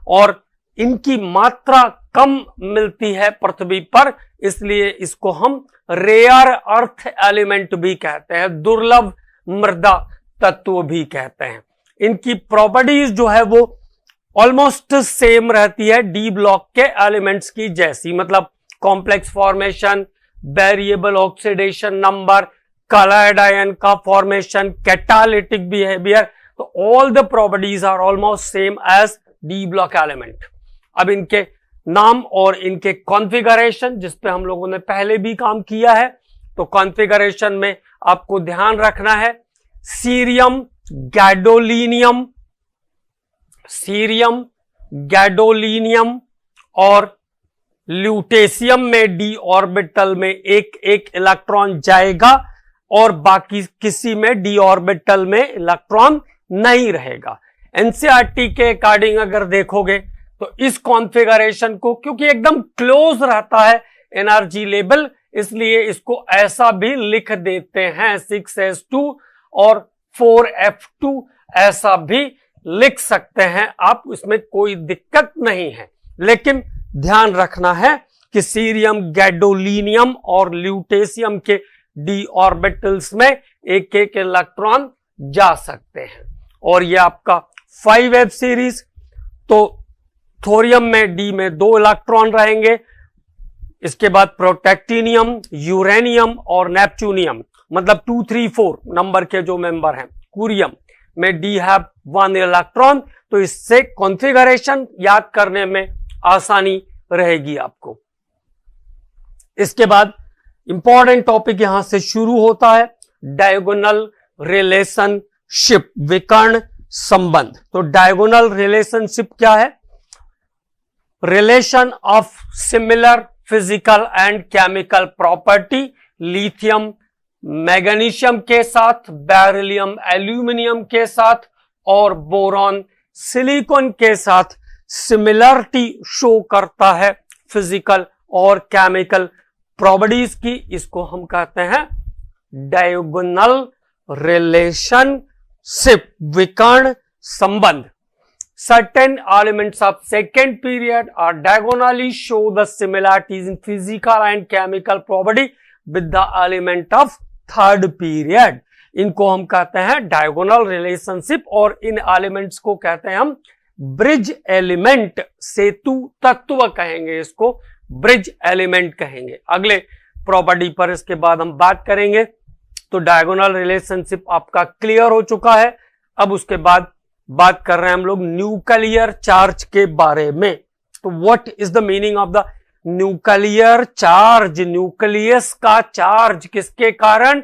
और इनकी मात्रा कम मिलती है पृथ्वी पर, इसलिए इसको हम रेयर अर्थ एलिमेंट भी कहते हैं, दुर्लभ मृदा तत्व भी कहते हैं। इनकी प्रॉपर्टीज जो है वो ऑलमोस्ट सेम रहती है डी ब्लॉक के एलिमेंट्स की जैसी, मतलब complex formation, variable oxidation number, coloured ion का फॉर्मेशन, कैटालिटिक बिहेवियर, तो all the properties are almost same as D block element. अब इनके नाम और इनके कॉन्फ़िगरेशन, जिस पे हम लोगों ने पहले भी काम किया है, तो कॉन्फ़िगरेशन में आपको ध्यान रखना है सीरियम, गैडोलिनियम, सीरियम, गैडोलिनियम और ल्यूटेशियम में डी ऑर्बिटल में एक एक इलेक्ट्रॉन जाएगा और बाकी किसी में डी ऑर्बिटल में इलेक्ट्रॉन नहीं रहेगा। एनसीईआरटी के अकॉर्डिंग अगर देखोगे तो इस कॉन्फ़िगरेशन को, क्योंकि एकदम क्लोज रहता है एनर्जी लेवल, इसलिए इसको ऐसा भी लिख देते हैं 6s2 और 4f2, ऐसा भी लिख सकते हैं आप, इसमें कोई दिक्कत नहीं है। लेकिन ध्यान रखना है कि सीरियम, गैडोलिनियम और ल्यूटेशियम के डी ऑर्बिटल्स में एक एक इलेक्ट्रॉन जा सकते हैं। और ये आपका 5F सीरीज, तो थोरियम में डी में 2 इलेक्ट्रॉन रहेंगे। इसके बाद प्रोटेक्टिनियम, यूरेनियम और नेपच्यूनियम, मतलब 2, 3, 4 नंबर के जो मेंबर हैं। कुरियम में डी हैव 1 इलेक्ट्रॉन। तो इससे कॉन्फ़िगरेशन याद करने में आसानी रहेगी आपको। इसके बाद इंपॉर्टेंट टॉपिक यहां से शुरू होता है, डायगोनल रिलेशनशिप, विकर्ण संबंध। तो डायगोनल रिलेशनशिप क्या है? Relation of similar physical and chemical property, lithium magnesium के साथ, बेरिलियम एल्यूमिनियम के साथ और बोरॉन सिलिकॉन के साथ सिमिलरिटी शो करता है फिजिकल और केमिकल प्रॉपर्टीज की। इसको हम कहते हैं डायगोनल रिलेशनशिप, विकर्ण संबंध। Certain elements of second period are diagonally show the similarities in physical and chemical property with the element of third period. इनको हम कहते हैं डायगोनल रिलेशनशिप और इन एलिमेंट्स को कहते हैं हम ब्रिज एलिमेंट, सेतु तत्व कहेंगे, इसको ब्रिज एलिमेंट कहेंगे। अगले प्रॉपर्टी पर इसके बाद हम बात करेंगे। तो डायगोनल रिलेशनशिप आपका क्लियर हो चुका है। अब उसके बाद बात कर रहे हैं हम लोग न्यूक्लियर चार्ज के बारे में। तो what is the meaning of the nuclear charge? Nucleus का चार्ज किसके कारण?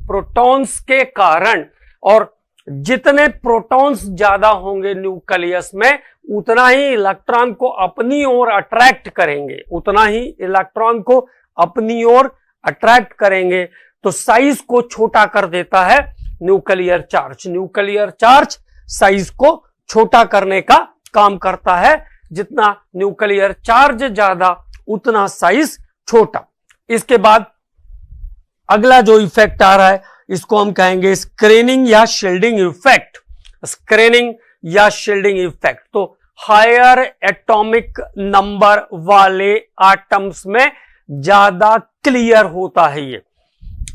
प्रोटॉन्स के कारण। और जितने प्रोटॉन्स ज्यादा होंगे न्यूक्लियस में, उतना ही इलेक्ट्रॉन को अपनी ओर अट्रैक्ट करेंगे, उतना ही इलेक्ट्रॉन को अपनी ओर अट्रैक्ट करेंगे। तो साइज को छोटा कर देता है nuclear charge. Nuclear charge size को छोटा करने का काम करता है। जितना न्यूक्लियर चार्ज ज्यादा, उतना साइज छोटा। इसके बाद अगला जो इफेक्ट आ रहा है, इसको हम कहेंगे स्क्रीनिंग या शील्डिंग इफेक्ट। स्क्रीनिंग या शील्डिंग इफेक्ट। तो हायर एटॉमिक नंबर वाले एटम्स में ज्यादा क्लियर होता है ये।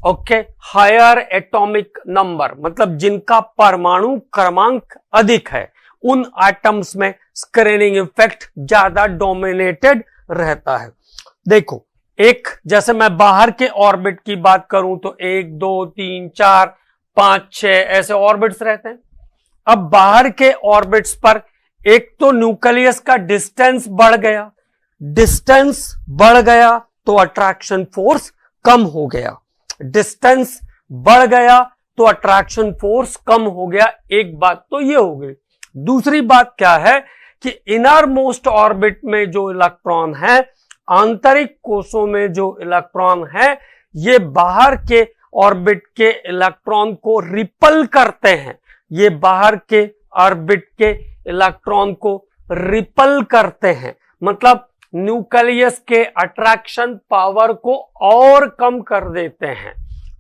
ओके, हायर एटॉमिक नंबर मतलब जिनका परमाणु क्रमांक अधिक है, उन एटम्स में स्क्रीनिंग इफेक्ट ज्यादा डोमिनेटेड रहता है। देखो, एक जैसे मैं बाहर के ऑर्बिट की बात करूं तो 1, 2, 3, 4, 5, 6 ऐसे ऑर्बिट्स रहते हैं। अब बाहर के ऑर्बिट्स पर एक तो न्यूक्लियस का डिस्टेंस बढ़ गया, डिस्टेंस बढ़ गया तो अट्रैक्शन फोर्स कम हो गया, डिस्टेंस बढ़ गया तो अट्रैक्शन फोर्स कम हो गया। एक बात तो ये हो गई। दूसरी बात क्या है कि इनर मोस्ट ऑर्बिट में जो इलेक्ट्रॉन है, आंतरिक कोषों में जो इलेक्ट्रॉन है, ये बाहर के ऑर्बिट के इलेक्ट्रॉन को रिपल करते हैं। ये बाहर के ऑर्बिट के इलेक्ट्रॉन को रिपल करते हैं, मतलब न्यूक्लियस के अट्रैक्शन पावर को और कम कर देते हैं।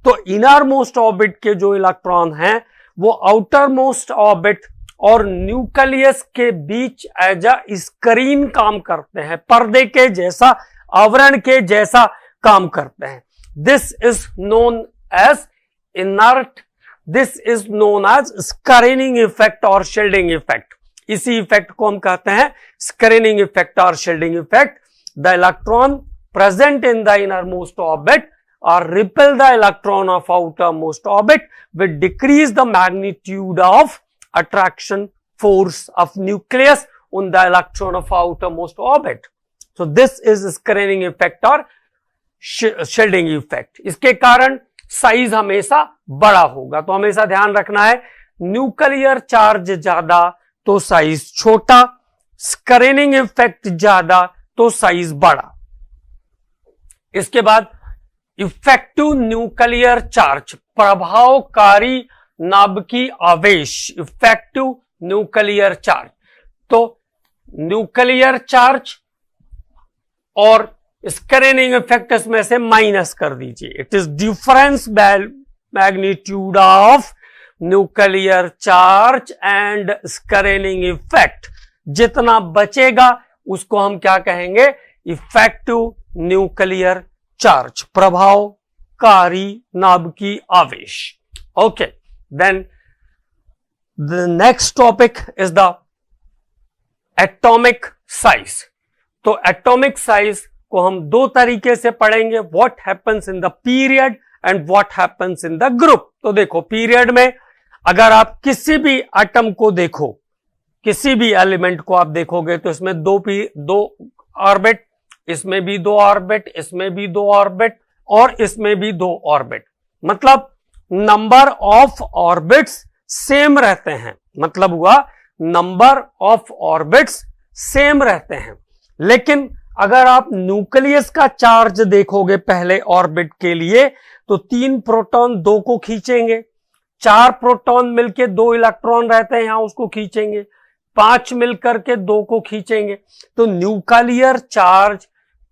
तो इनर मोस्ट ऑर्बिट के जो इलेक्ट्रॉन हैं, वो आउटर मोस्ट ऑर्बिट और न्यूक्लियस के बीच एज अ स्क्रीन काम करते हैं, पर्दे के जैसा, आवरण के जैसा काम करते हैं। This is known as inert, this is known as screening effect और शील्डिंग इफेक्ट। इसी इफेक्ट को हम कहते हैं स्क्रीनिंग इफेक्ट और shielding effect. The electron present in the innermost orbit or repel the electron of outermost orbit will decrease the magnitude of attraction force of nucleus on the electron of outermost orbit. So this is screening effect or shielding effect. इसके कारण size हमेशा बड़ा होगा। तो हमेशा ध्यान रखना है, न्यूक्लियर चार्ज ज्यादा तो साइज छोटा, स्क्रीनिंग इफेक्ट ज्यादा तो साइज बड़ा। इसके बाद इफेक्टिव न्यूक्लियर चार्ज, प्रभावकारी नाभिकीय आवेश, इफेक्टिव न्यूक्लियर चार्ज। तो न्यूक्लियर चार्ज और स्क्रीनिंग इफेक्ट इसमें से माइनस कर दीजिए। It is difference magnitude of nuclear charge and screening effect. जितना बचेगा उसको हम क्या कहेंगे? इफेक्टिव न्यूक्लियर चार्ज, प्रभावकारी नाभिकीय आवेश। Okay, then the next topic is the atomic size. तो एटॉमिक साइज को हम दो तरीके से पढ़ेंगे, what happens in the period and what happens in the group. तो देखो पीरियड में अगर आप किसी भी एटम को देखो, किसी भी एलिमेंट को आप देखोगे तो इसमें दो ऑर्बिट, इसमें भी दो ऑर्बिट, इसमें भी दो ऑर्बिट और इसमें भी दो ऑर्बिट, मतलब नंबर ऑफ ऑर्बिट्स सेम रहते हैं, मतलब हुआ नंबर ऑफ ऑर्बिट्स सेम रहते हैं। लेकिन अगर आप न्यूक्लियस का चार्ज देखोगे पहले ऑर्बिट के लिए तो 3 प्रोटॉन 2 को खींचेंगे, 4 प्रोटॉन मिलके 2 इलेक्ट्रॉन रहते हैं यहां उसको खींचेंगे, 5 मिलकर के 2 को खींचेंगे। तो न्यूक्लियर चार्ज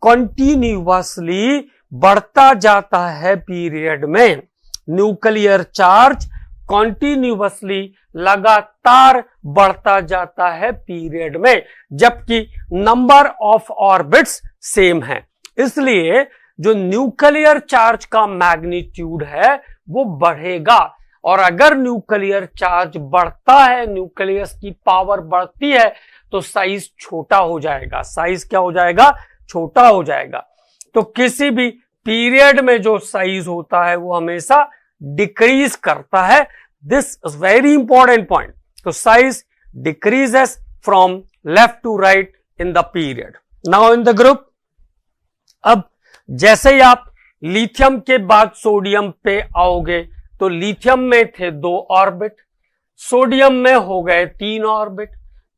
कंटिन्यूअसली बढ़ता जाता है पीरियड में, न्यूक्लियर चार्ज कंटिन्यूअसली लगातार बढ़ता जाता है पीरियड में, जबकि नंबर ऑफ ऑर्बिट्स सेम है। इसलिए जो न्यूक्लियर चार्ज का मैग्नीट्यूड है वो बढ़ेगा, और अगर न्यूक्लियर चार्ज बढ़ता है, न्यूक्लियस की पावर बढ़ती है तो साइज छोटा हो जाएगा। साइज क्या हो जाएगा? छोटा हो जाएगा। तो किसी भी पीरियड में जो साइज होता है वो हमेशा डिक्रीज करता है। This is very important point. तो size decreases from left to right in the period. Now in the group, अब जैसे ही आप लिथियम के बाद सोडियम पे आओगे तो लिथियम में थे 2 ऑर्बिट, सोडियम में हो गए 3 ऑर्बिट,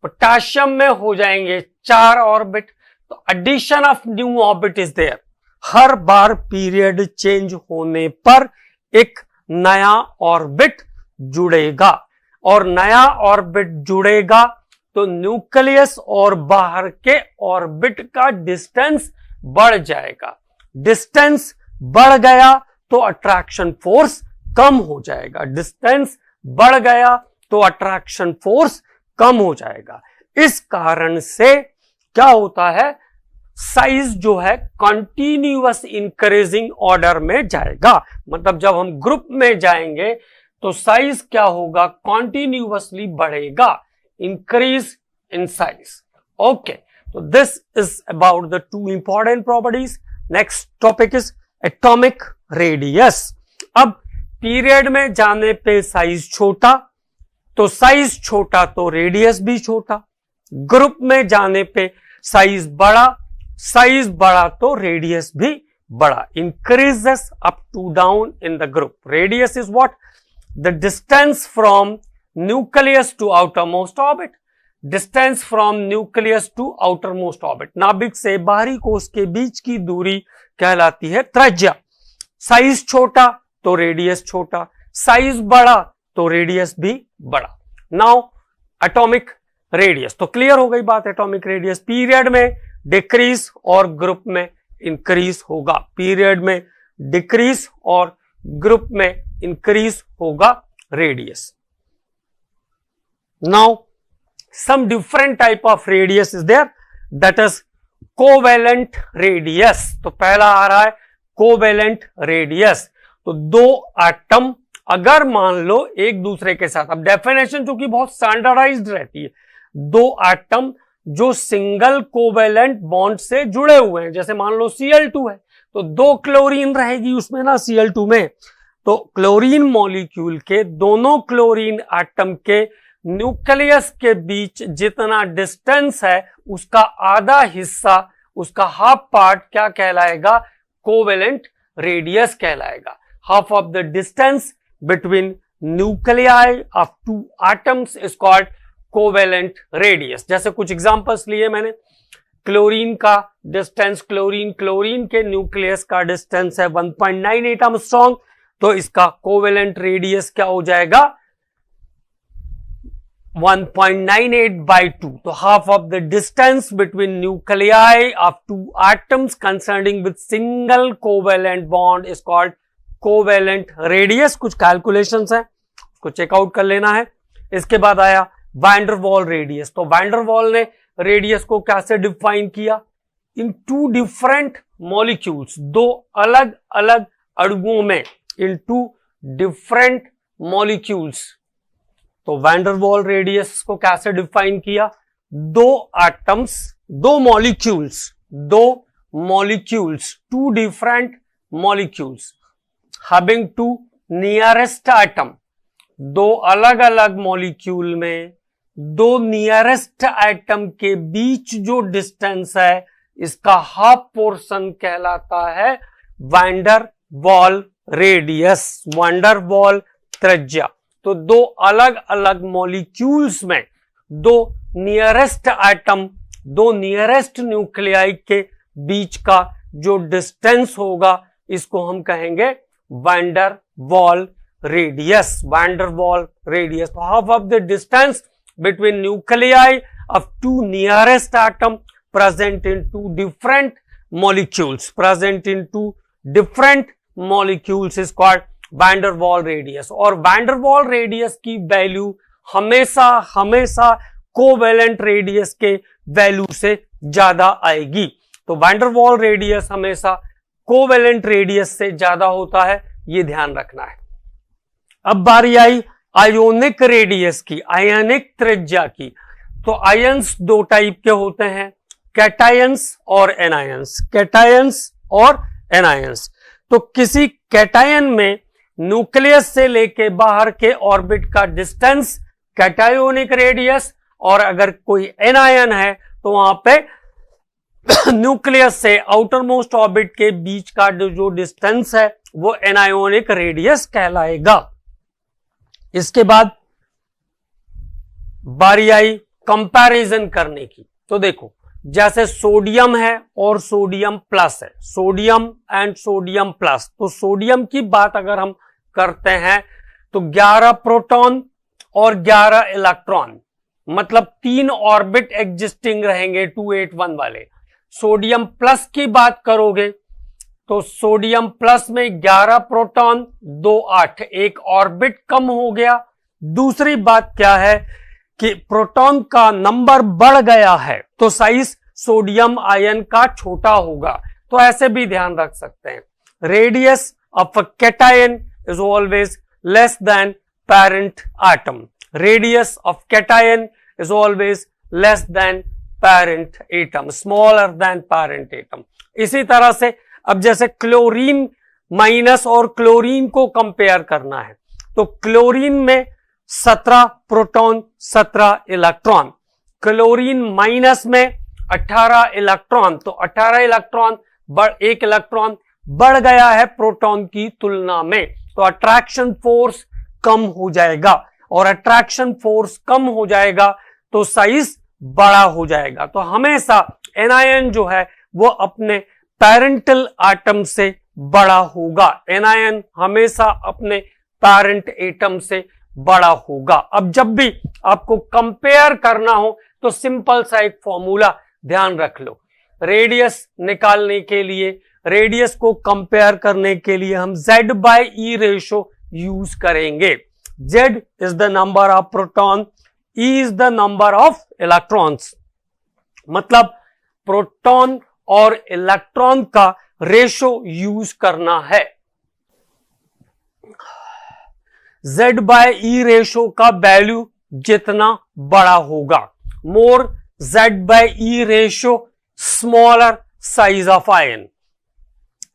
पोटेशियम में हो जाएंगे 4 ऑर्बिट। तो addition of new orbit is there. हर बार पीरियड चेंज होने पर एक नया ऑर्बिट जुड़ेगा, और नया ऑर्बिट जुड़ेगा तो न्यूक्लियस और बाहर के ऑर्बिट का डिस्टेंस बढ़ जाएगा। डिस्टेंस बढ़ गया तो अट्रैक्शन फोर्स कम हो जाएगा, डिस्टेंस बढ़ गया तो अट्रैक्शन फोर्स कम हो जाएगा। इस कारण से क्या होता है, साइज जो है कंटिन्यूअस इंक्रीजिंग ऑर्डर में जाएगा। मतलब जब हम ग्रुप में जाएंगे तो साइज क्या होगा, कंटिन्यूअसली बढ़ेगा, इंक्रीज इन साइज। ओके, तो this is about the 2 important properties. Next topic is atomic radius. अब पीरियड में जाने पे साइज छोटा, तो साइज छोटा तो रेडियस भी छोटा। ग्रुप में जाने पे साइज बड़ा, साइज बड़ा तो रेडियस भी बड़ा। Increases up to down in the group. Radius is what? The distance from nucleus to outermost orbit. Distance from nucleus to outermost orbit, नाभिक से बाहरी कोश के बीच की दूरी कहलाती है त्रिज्या। साइज छोटा तो रेडियस छोटा, साइज बड़ा तो रेडियस भी बड़ा। नाउ एटॉमिक रेडियस, तो क्लियर हो गई बात। एटॉमिक रेडियस पीरियड में डिक्रीज और ग्रुप में इंक्रीज होगा, पीरियड में डिक्रीज और ग्रुप में इंक्रीज होगा radius. Now some different type of radius is there, that is covalent radius। तो पहला आ रहा है covalent radius। तो 2 एटम अगर मान लो एक दूसरे के साथ, अब डेफिनेशन चूंकि बहुत स्टैंडर्डाइज्ड रहती है, 2 एटम जो सिंगल कोवेलेंट बॉन्ड से जुड़े हुए हैं, जैसे मान लो Cl2 है तो 2 क्लोरीन रहेगी उसमें ना Cl2 में, तो क्लोरीन मॉलिक्यूल के दोनों क्लोरीन एटम के न्यूक्लियस के बीच जितना डिस्टेंस है उसका आधा हिस्सा, उसका हाफ पार्ट क्या कहलाएगा? कोवेलेंट रेडियस कहलाएगा। Half of the distance between nuclei of 2 atoms is called covalent radius. जैसे कुछ एग्जांपल्स लिए मैंने, क्लोरीन का डिस्टेंस, क्लोरीन के न्यूक्लियस का डिस्टेंस है 1.98 एंगस्ट्रॉम, तो इसका कोवेलेंट रेडियस क्या हो जाएगा? 1.98 by 2। तो half of the distance between nuclei of 2 atoms concerning with single covalent bond is called covalent radius। कुछ कैलकुलेशंस है, उसको चेकआउट कर लेना है। इसके बाद आया वैन डर वाल रेडियस। तो वैन डर वाल ने रेडियस को कैसे डिफाइन किया? इन 2 डिफरेंट मॉलिक्यूल्स, 2 अलग अलग अणुओं में, इन 2 डिफरेंट मॉलिक्यूल्स। तो वैन डर वाल रेडियस को कैसे डिफाइन किया? 2 एटम्स दो molecules, two different molecules having two nearest atom, दो अलग अलग मॉलिक्यूल में दो नियरेस्ट एटम के बीच जो डिस्टेंस है इसका हाफ पोर्शन कहलाता है वैन वाल रेडियस, वैन वाल त्रिज्या। तो दो अलग अलग मॉलिक्यूल्स में दो नियरेस्ट एटम, दो नियरेस्ट न्यूक्लियाई के बीच का जो डिस्टेंस होगा इसको हम कहेंगे वैन वाल रेडियस, वैन वाल radius. Half of the distance between nuclei of two nearest atom present in two different molecules is called van der Waal radius। और van der Waal radius की वैल्यू हमेशा covalent radius के value से ज्यादा आएगी। तो van der Waal radius हमेशा covalent radius से ज्यादा होता है, ये ध्यान रखना है। अब बारी आई आयोनिक रेडियस की, आयनिक त्रिज्या की। तो आयंस दो टाइप के होते हैं, कैटायंस और एनायंस, कैटायंस और एनायंस। तो किसी कैटायन में न्यूक्लियस से लेके बाहर के ऑर्बिट का डिस्टेंस कैटायोनिक रेडियस, और अगर कोई एनायन है तो वहां पे न्यूक्लियस से आउटर मोस्ट ऑर्बिट के बीच का जो डिस्टेंस है वो एनायोनिक रेडियस कहलाएगा। इसके बाद बारी आई कंपैरिजन करने की। तो देखो, जैसे सोडियम है और सोडियम प्लस है, सोडियम एंड सोडियम प्लस। तो सोडियम की बात अगर हम करते हैं तो 11 प्रोटॉन और 11 इलेक्ट्रॉन, मतलब 3 ऑर्बिट एग्जिस्टिंग रहेंगे 281 वाले। सोडियम प्लस की बात करोगे तो सोडियम प्लस में 11 प्रोटॉन 2 8, एक ऑर्बिट कम हो गया। दूसरी बात क्या है कि प्रोटॉन का नंबर बढ़ गया है तो साइज सोडियम आयन का छोटा होगा। तो ऐसे भी ध्यान रख सकते हैं, radius of a cation is always less than parent atom, radius of cation is always less than parent atom, smaller than parent atom. इसी तरह से अब जैसे क्लोरीन माइनस और क्लोरीन को कंपेयर करना है तो क्लोरीन में 17 प्रोटॉन 17 इलेक्ट्रॉन, क्लोरीन माइनस में 18 इलेक्ट्रॉन। तो 18 इलेक्ट्रॉन एक इलेक्ट्रॉन बढ़ गया है प्रोटॉन की तुलना में, तो अट्रैक्शन फोर्स कम हो जाएगा, और अट्रैक्शन फोर्स कम हो जाएगा तो साइज बड़ा हो जाएगा। तो हमेशा एनायन जो है वो अपने पेरेंटल एटम से बड़ा होगा, एनायन हमेशा अपने पेरेंट एटम से बड़ा होगा। अब जब भी आपको कंपेयर करना हो तो सिंपल सा एक फॉर्मूला ध्यान रख लो, रेडियस निकालने के लिए, रेडियस को कंपेयर करने के लिए हम Z/E रेशो यूज करेंगे। Z is the number of proton, E is the number of electrons, मतलब प्रोटॉन और इलेक्ट्रॉन का रेशो यूज करना है। Z/E रेशो का वैल्यू जितना बड़ा होगा, मोर Z/E ratio smaller size of ion,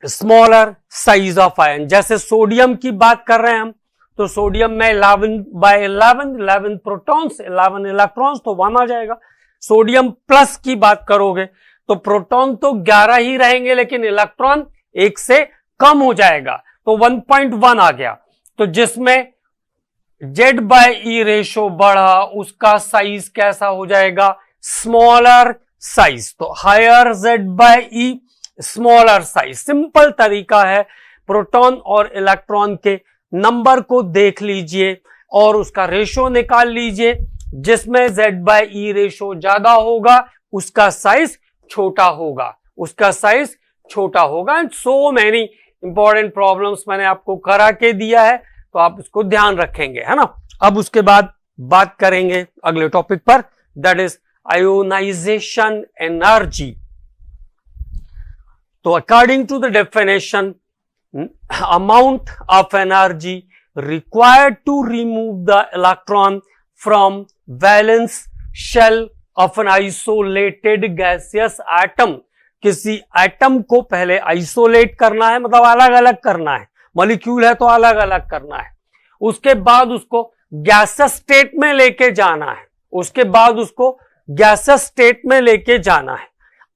smaller size of ion. जैसे सोडियम की बात कर रहे हैं हम, तो सोडियम में 11/11 प्रोटॉन्स 11 इलेक्ट्रॉन्स, तो 1 आ जाएगा। सोडियम प्लस की बात करोगे तो प्रोटॉन तो 11 ही रहेंगे लेकिन इलेक्ट्रॉन 1 से कम हो जाएगा, तो 1.1 आ गया। तो जिसमें Z/E रेशो बढ़ा उसका साइज कैसा हो जाएगा, स्मॉलर साइज। तो higher Z/E smaller size. Simple तरीका है, प्रोटॉन और इलेक्ट्रॉन के नंबर को देख लीजिए और उसका रेशो निकाल लीजिए, जिसमें Z/E रेशो ज्यादा होगा उसका साइज छोटा होगा, उसका साइज छोटा होगा। And so many important problems मैंने आपको करा के दिया है, तो आप इसको ध्यान रखेंगे, है ना। अब उसके बाद बात करेंगे अगले टॉपिक पर, दैट इज आयोनाइजेशन एनर्जी। तो according to the definition, amount of energy required to remove the electron from valence shell of an isolated gaseous atom, किसी एटम को पहले आइसोलेट करना है, मतलब अलग अलग करना है, मॉलिक्यूल है तो अलग अलग करना है, उसके बाद उसको गैसियस स्टेट में लेके जाना है, उसके बाद उसको गैसियस स्टेट में लेके जाना है।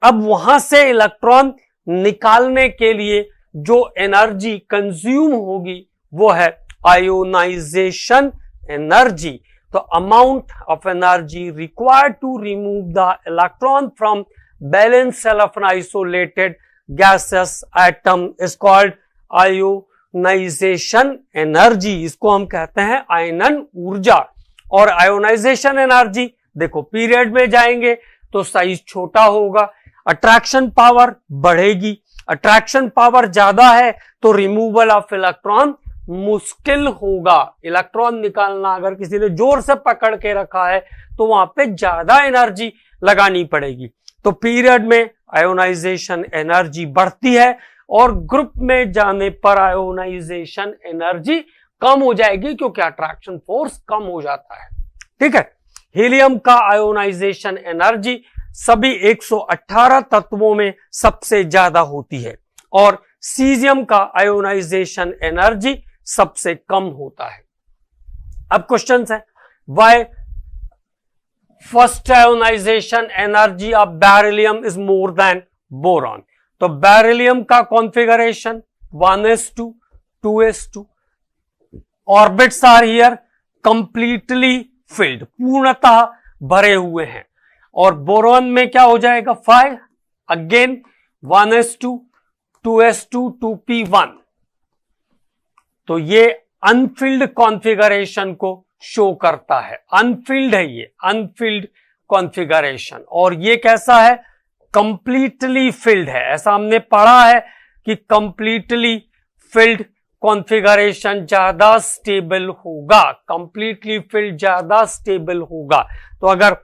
अब वहां से इलेक्ट्रॉन निकालने के लिए जो एनर्जी कंज्यूम होगी वो है आयोनाइजेशन एनर्जी। तो amount of energy required to remove the electron from valence shell of an isolated gaseous atom is called ionisation energy. इसको हम कहते हैं आयनन ऊर्जा। और आयोनाइजेशन एनर्जी देखो पीरियड में जाएंगे तो साइज छोटा होगा, अट्रैक्शन पावर बढ़ेगी, अट्रैक्शन पावर ज्यादा है तो रिमूवल ऑफ इलेक्ट्रॉन मुश्किल होगा। इलेक्ट्रॉन निकालना अगर किसी ने जोर से पकड़ के रखा है तो वहां पे ज्यादा एनर्जी लगानी पड़ेगी। तो पीरियड में आयोनाइजेशन एनर्जी बढ़ती है और ग्रुप में जाने पर आयोनाइजेशन एनर्जी कम हो जाएगी क्योंकि अट्रैक्शन फोर्स कम हो जाता है। ठीक है। हीलियम का आयोनाइजेशन एनर्जी सभी 118 तत्वों में सबसे ज्यादा होती है और सीजियम का आयोनाइजेशन एनर्जी सबसे कम होता है। अब क्वेश्चन है why first ionisation energy of beryllium is more than boron. तो बेरिलियम का configuration 1s2 2s2, orbits are here completely filled, पूर्णतः भरे हुए हैं। और बोरॉन में क्या हो जाएगा 5, अगेन 1s2 2s2 2p1। तो ये अनफिल्ड कॉन्फ़िगरेशन को शो करता है, अनफिल्ड है ये, अनफिल्ड कॉन्फ़िगरेशन। और ये कैसा है कंप्लीटली फिल्ड है। ऐसा हमने पढ़ा है कि कंप्लीटली फिल्ड कॉन्फ़िगरेशन ज्यादा स्टेबल होगा, कंप्लीटली फिल्ड ज्यादा स्टेबल होगा। तो अगर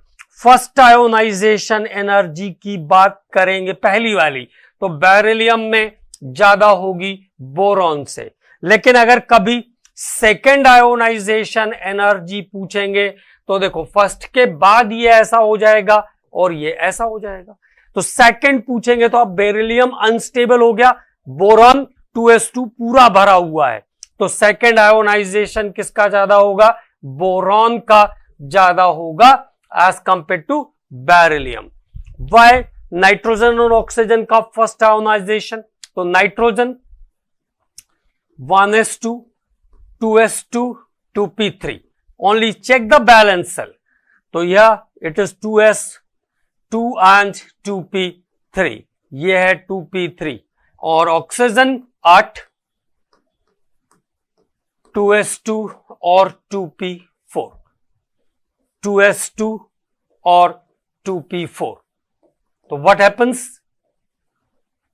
फर्स्ट आयोनाइजेशन एनर्जी की बात करेंगे पहली वाली तो बेरिलियम में ज्यादा होगी बोरॉन से। लेकिन अगर कभी सेकेंड आयोनाइजेशन एनर्जी पूछेंगे तो देखो फर्स्ट के बाद ये ऐसा हो जाएगा और ये ऐसा हो जाएगा। तो सेकंड पूछेंगे तो अब बेरिलियम अनस्टेबल हो गया, बोरॉन 2s2 पूरा भरा हुआ है, तो सेकंड आयोनाइजेशन किसका ज्यादा होगा, बोरॉन का ज्यादा होगा as compare to beryllium. Why nitrogen और ऑक्सीजन का फर्स्ट आयोनाइजेशन, तो nitrogen 1s2 2s2 2p3, only check the valence shell, तो यह it is 2s2 and 2p3, ये है 2p3। और ऑक्सीजन 8 2s2 और 2p4, 2s2 और 2p4। तो व्हाट हैपन्स,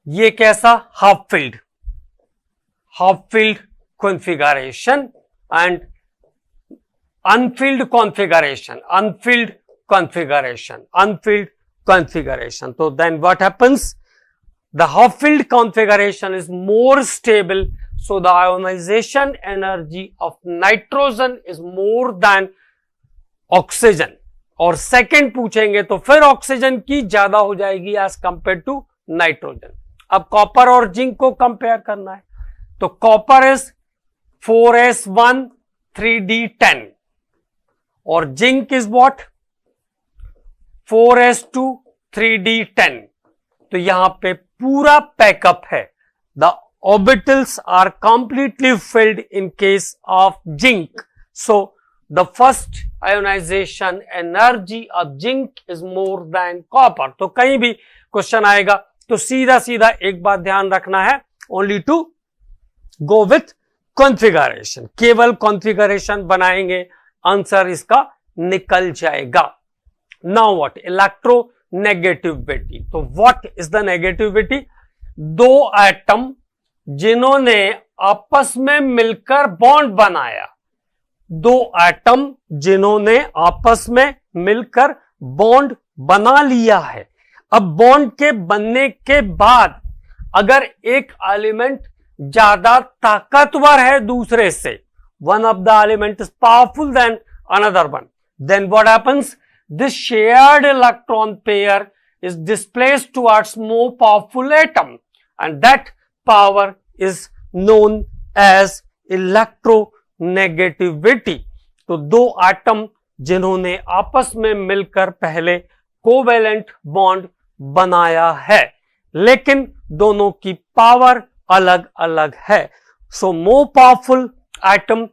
ये कैसा half filled configuration and unfilled configuration, unfilled configuration. तो then what happens, the half-filled configuration is more stable, so the ionization energy of nitrogen is more than oxygen। और second पूछेंगे तो फिर oxygen की ज्यादा हो जाएगी एज कंपेयर टू नाइट्रोजन। अब कॉपर और जिंक को कंपेयर करना है तो कॉपर इज 4s1 3d10 और zinc is what 4s2 3d10। तो यहां पे पूरा पैकअप है। The orbitals are completely filled in case of zinc, so the first ionisation energy of zinc is more than copper. तो कहीं भी क्वेश्चन आएगा तो सीधा सीधा एक बात ध्यान रखना है, only to go with configuration, केवल कॉन्फ़िगरेशन बनाएंगे आंसर इसका निकल जाएगा। Now what, electronegativity. तो व्हाट इज द नेगेटिविटी, दो एटम जिन्होंने आपस में मिलकर बॉन्ड बनाया, दो एटम जिन्होंने आपस में मिलकर बॉन्ड बना लिया है। अब बॉन्ड के बनने के बाद अगर एक एलिमेंट ज्यादा ताकतवर है दूसरे से, one of the element is powerful than another one, then what happens, this shared electron pair is displaced towards more powerful atom and that power is known as electronegativity. तो दो एटम जिन्होंने आपस में मिलकर पहले कोवेलेंट बॉन्ड बनाया है, लेकिन दोनों की पावर अलग अलग है. So more powerful atom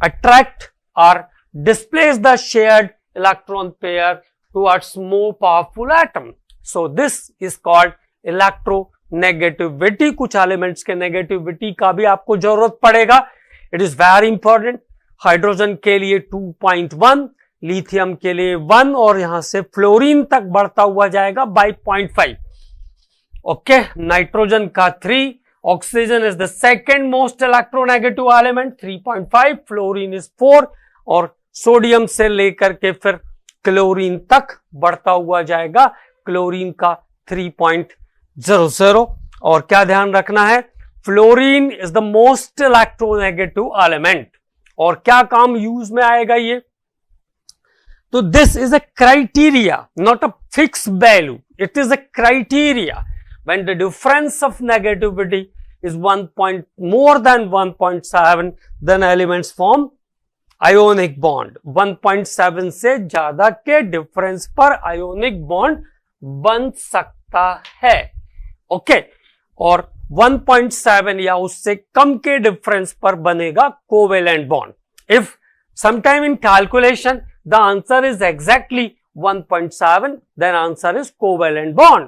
attract or displace the shared electron pair towards more powerful atom. So this is called electronegativity. कुछ एलिमेंट्स के नेगेटिविटी का भी आपको जरूरत पड़ेगा. It is very important. Hydrogen के लिए 2.1, लिथियम के लिए 1 और यहां से फ्लोरीन तक बढ़ता हुआ जाएगा बाय 0.5. ओके, नाइट्रोजन का 3, oxygen is the second most electronegative element 3.5, fluorine is 4 और सोडियम से लेकर के फिर क्लोरीन तक बढ़ता हुआ जाएगा. क्लोरीन का 3.00. और क्या ध्यान रखना है, fluorine is the most electronegative element. और क्या काम यूज में आएगा ये, तो this is a criteria, not a fix value. It is a criteria when the difference of negativity is more than 1.7, then elements form ionic bond. 1.7 से ज्यादा के डिफरेंस पर ionic bond बन सकता है. ओके, और 1.7 या उससे कम के डिफरेंस पर बनेगा covalent bond. If sometime in calculation the answer is exactly 1.7, then answer is covalent bond.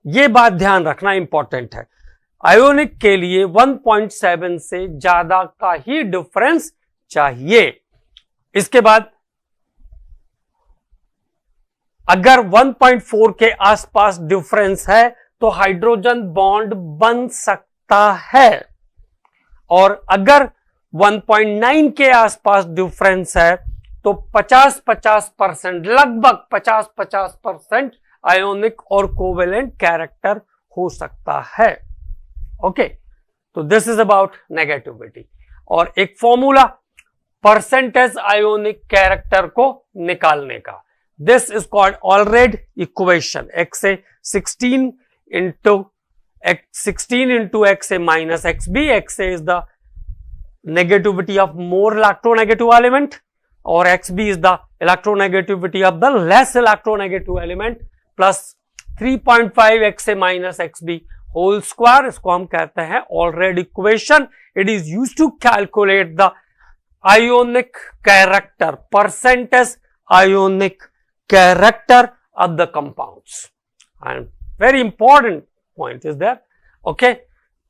ये बात ध्यान रखना इंपॉर्टेंट है. आयोनिक के लिए 1.7 से ज्यादा का ही डिफरेंस चाहिए. इसके बाद अगर 1.4 के आसपास डिफरेंस है तो हाइड्रोजन बॉन्ड बन सकता है, और अगर 1.9 के आसपास डिफरेंस है तो 50-50%, लगभग 50-50% आयोनिक और कोवेलेंट कैरेक्टर हो सकता है. ओके, तो दिस इज अबाउट नेगेटिविटी. और एक फॉर्मूला परसेंटेज आयोनिक कैरेक्टर को निकालने का, this is called already equation. XA 16 into XA minus XB. XA is the negativity of more electronegative element और XB is the electronegativity of the less electronegative element plus 3.5 XA minus XB whole square. इसको हम कहते हैं ऑलरेडी equation. It is use to calculate the ionic character, percentage ionic character of the compounds. And very important point is there. Okay,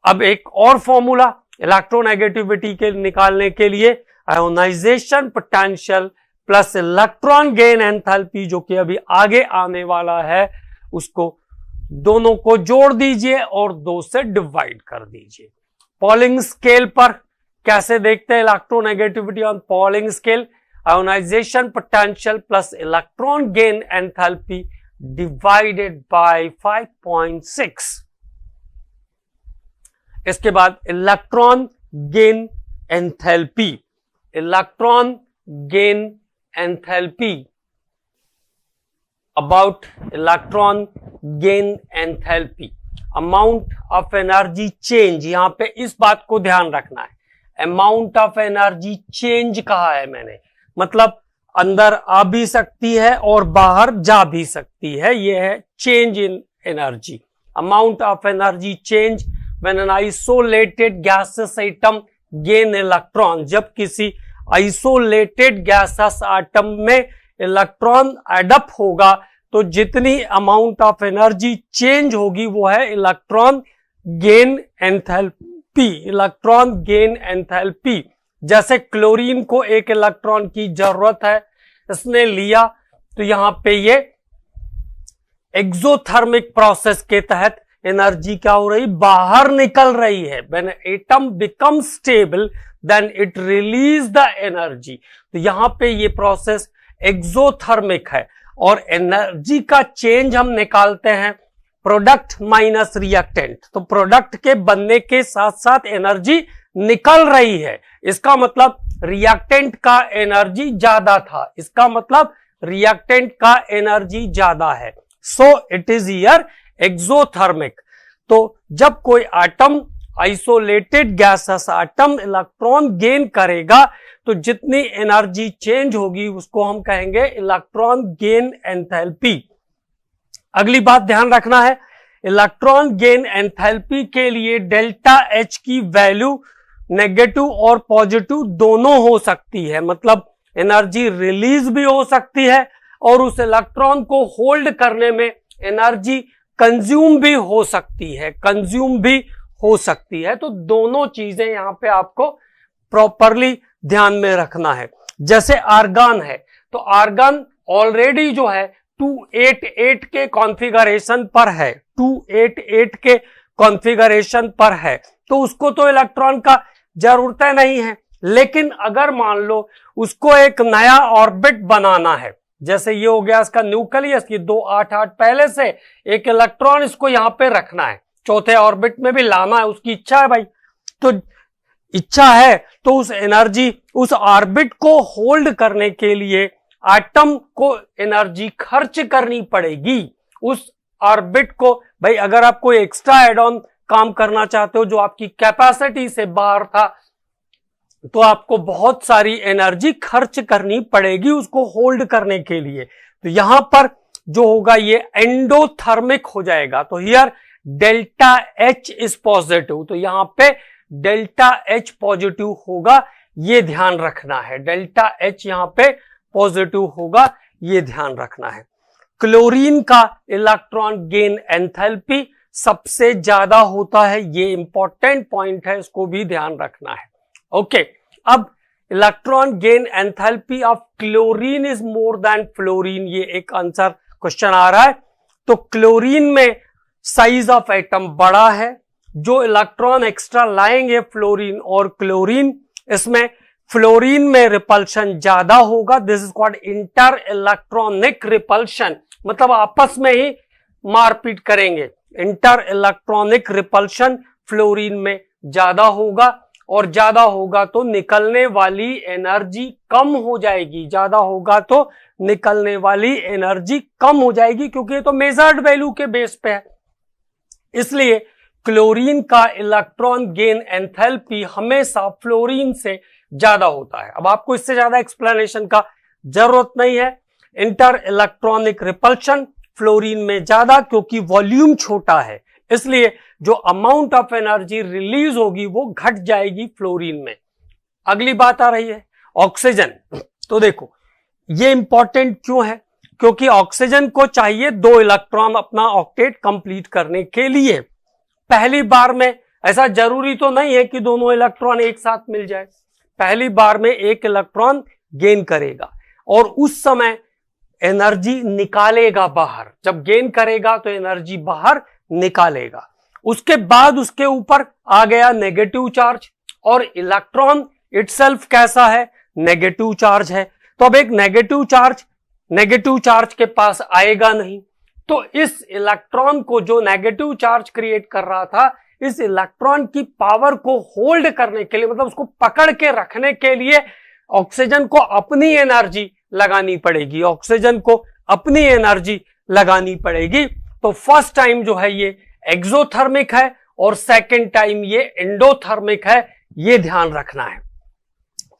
अब एक और formula electronegativity के निकालने के लिए, ionisation potential plus electron gain enthalpy, जो कि अभी आगे आने वाला है, उसको दोनों को जोड़ दीजिए और 2 से डिवाइड कर दीजिए. पॉलिंग स्केल पर कैसे देखते हैं electronegativity on polling scale, ionisation potential plus electron gain enthalpy divided by 5.6. इसके बाद electron gain enthalpy, electron gain enthalpy, about electron gain enthalpy, amount of energy change. यहां पे इस बात को ध्यान रखना है, amount of energy change कहा है मैंने, मतलब अंदर आ भी सकती है और बाहर जा भी सकती है. ये है change in energy. Amount of energy change when an isolated gaseous atom gain electron. जब किसी आइसोलेटेड गैसेस एटम में इलेक्ट्रॉन एडअप होगा तो जितनी अमाउंट ऑफ एनर्जी चेंज होगी वो है electron gain enthalpy. Electron gain enthalpy, जैसे क्लोरीन को एक इलेक्ट्रॉन की जरूरत है, इसने लिया, तो यहां पे ये एक्सोथर्मिक प्रोसेस के तहत एनर्जी क्या हो रही, बाहर निकल रही है. When atom become stable then it release the energy. तो यहां पे ये प्रोसेस एक्सोथर्मिक है और एनर्जी का चेंज हम निकालते हैं प्रोडक्ट माइनस रिएक्टेंट. तो प्रोडक्ट के बनने के साथ साथ एनर्जी निकल रही है, इसका मतलब रिएक्टेंट का एनर्जी ज्यादा था, इसका मतलब रिएक्टेंट का एनर्जी ज्यादा है, so it is here exothermic. तो जब कोई atom, isolated gases atom electron gain करेगा तो जितनी एनर्जी चेंज होगी उसको हम कहेंगे इलेक्ट्रॉन गेन एंथैल्पी। अगली बात ध्यान रखना है, इलेक्ट्रॉन गेन एंथैल्पी के लिए डेल्टा एच की वैल्यू नेगेटिव और पॉजिटिव दोनों हो सकती है, मतलब एनर्जी रिलीज भी हो सकती है और उस इलेक्ट्रॉन को होल्ड करने में एनर्जी कंज्यूम भी हो सकती है, तो दोनों चीजें यहां पे आपको प्रॉपरली ध्यान में रखना है। जैसे आर्गन है तो आर्गन ऑलरेडी जो है 288 के कॉन्फ़िगरेशन पर है, 288 के कॉन्फ़िगरेशन पर है, तो उसको तो इलेक्ट्रॉन का जरूरत नहीं है। लेकिन अगर मान लो उसको एक नया ऑर्बिट बनाना है, जैसे ये हो गया इसका न्यूक्लियस, ये 288 पहले से, एक इलेक्ट्रॉन इसको यहां पे रखना है, चौथे ऑर्बिट में भी लाना है, उसकी इच्छा है भाई, तो इच्छा है तो उस एनर्जी, उस ऑर्बिट को होल्ड करने के लिए एटम को एनर्जी खर्च करनी पड़ेगी उस ऑर्बिट को। भाई अगर आप कोई एक्स्ट्रा एड ऑन काम करना चाहते हो जो आपकी कैपेसिटी से बाहर था, तो आपको बहुत सारी एनर्जी खर्च करनी पड़ेगी उसको होल्ड करने के लिए। तो यहां पर जो होगा ये एंडोथर्मिक हो जाएगा। तो here delta H is positive, तो यहां पे डेल्टा एच पॉजिटिव होगा, ये ध्यान रखना है। डेल्टा एच यहां पे पॉजिटिव होगा, ये ध्यान रखना है। क्लोरीन का इलेक्ट्रॉन गेन एंथैल्पी सबसे ज्यादा होता है, ये इंपॉर्टेंट पॉइंट है, इसको भी ध्यान रखना है। ओके, अब electron gain enthalpy of chlorine is more then fluorine, ये एक आंसर क्वेश्चन आ रहा है। तो क्लोरीन में साइज ऑफ एटम बड़ा है, जो इलेक्ट्रॉन एक्स्ट्रा लाएंगे फ्लोरीन और क्लोरीन, इसमें फ्लोरीन में रिपल्शन ज्यादा होगा, this is called inter electronic repulsion, मतलब आपस में ही मारपीट करेंगे। इंटर इलेक्ट्रॉनिक रिपल्शन फ्लोरीन में ज्यादा होगा, और ज्यादा होगा तो निकलने वाली एनर्जी कम हो जाएगी, ज्यादा होगा तो निकलने वाली एनर्जी कम हो जाएगी, क्योंकि ये तो मेजर्ड वैल्यू के बेस पे है। इसलिए क्लोरीन का इलेक्ट्रॉन गेन एंथैल्पी हमेशा फ्लोरीन से ज्यादा होता है। अब आपको इससे ज्यादा एक्सप्लेनेशन का जरूरत नहीं है। इंटर इलेक्ट्रॉनिक रिपल्शन फ्लोरीन में ज्यादा, क्योंकि वॉल्यूम छोटा है, इसलिए जो अमाउंट ऑफ एनर्जी रिलीज होगी वो घट जाएगी फ्लोरीन में। अगली बात आ रही है ऑक्सीजन। तो देखो ये इंपॉर्टेंट क्यों है, क्योंकि ऑक्सीजन को चाहिए 2 इलेक्ट्रॉन अपना ऑक्टेट कंप्लीट करने के लिए। पहली बार में ऐसा जरूरी तो नहीं है कि दोनों इलेक्ट्रॉन एक साथ मिल जाए, पहली बार में एक इलेक्ट्रॉन गेन करेगा और उस समय एनर्जी निकालेगा बाहर। जब गेन करेगा तो एनर्जी बाहर निकालेगा। उसके बाद उसके ऊपर आ गया नेगेटिव चार्ज, और इलेक्ट्रॉन इटसेल्फ कैसा है, नेगेटिव चार्ज है। तो अब एक नेगेटिव चार्ज के पास आएगा नहीं, तो इस इलेक्ट्रॉन को जो नेगेटिव चार्ज क्रिएट कर रहा था, इस इलेक्ट्रॉन की पावर को होल्ड करने के लिए, मतलब उसको पकड़ के रखने के लिए ऑक्सीजन को अपनी एनर्जी लगानी पड़ेगी, ऑक्सीजन को अपनी एनर्जी लगानी पड़ेगी। तो फर्स्ट टाइम जो है ये एक्सोथर्मिक है और सेकंड टाइम ये एंडोथर्मिक है, ये ध्यान रखना है।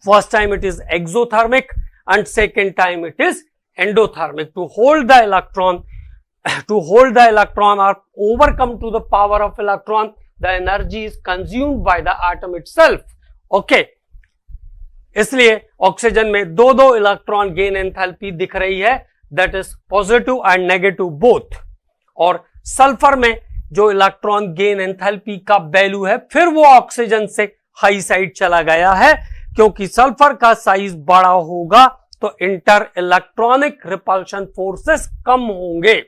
First time it is exothermic and second time it is endothermic. To hold the electron or overcome to the power of electron, the energy is consumed by the atom itself. Okay, इसलिए oxygen में 2 electron gain enthalpy दिख रही है, that is positive and negative both. और sulphur में जो electron gain enthalpy का value है, फिर वो ऑक्सीजन से हाई साइड चला गया है, क्योंकि सल्फर का साइज बड़ा होगा तो इंटर इलेक्ट्रॉनिक रिपल्शन फोर्सेस कम होंगे।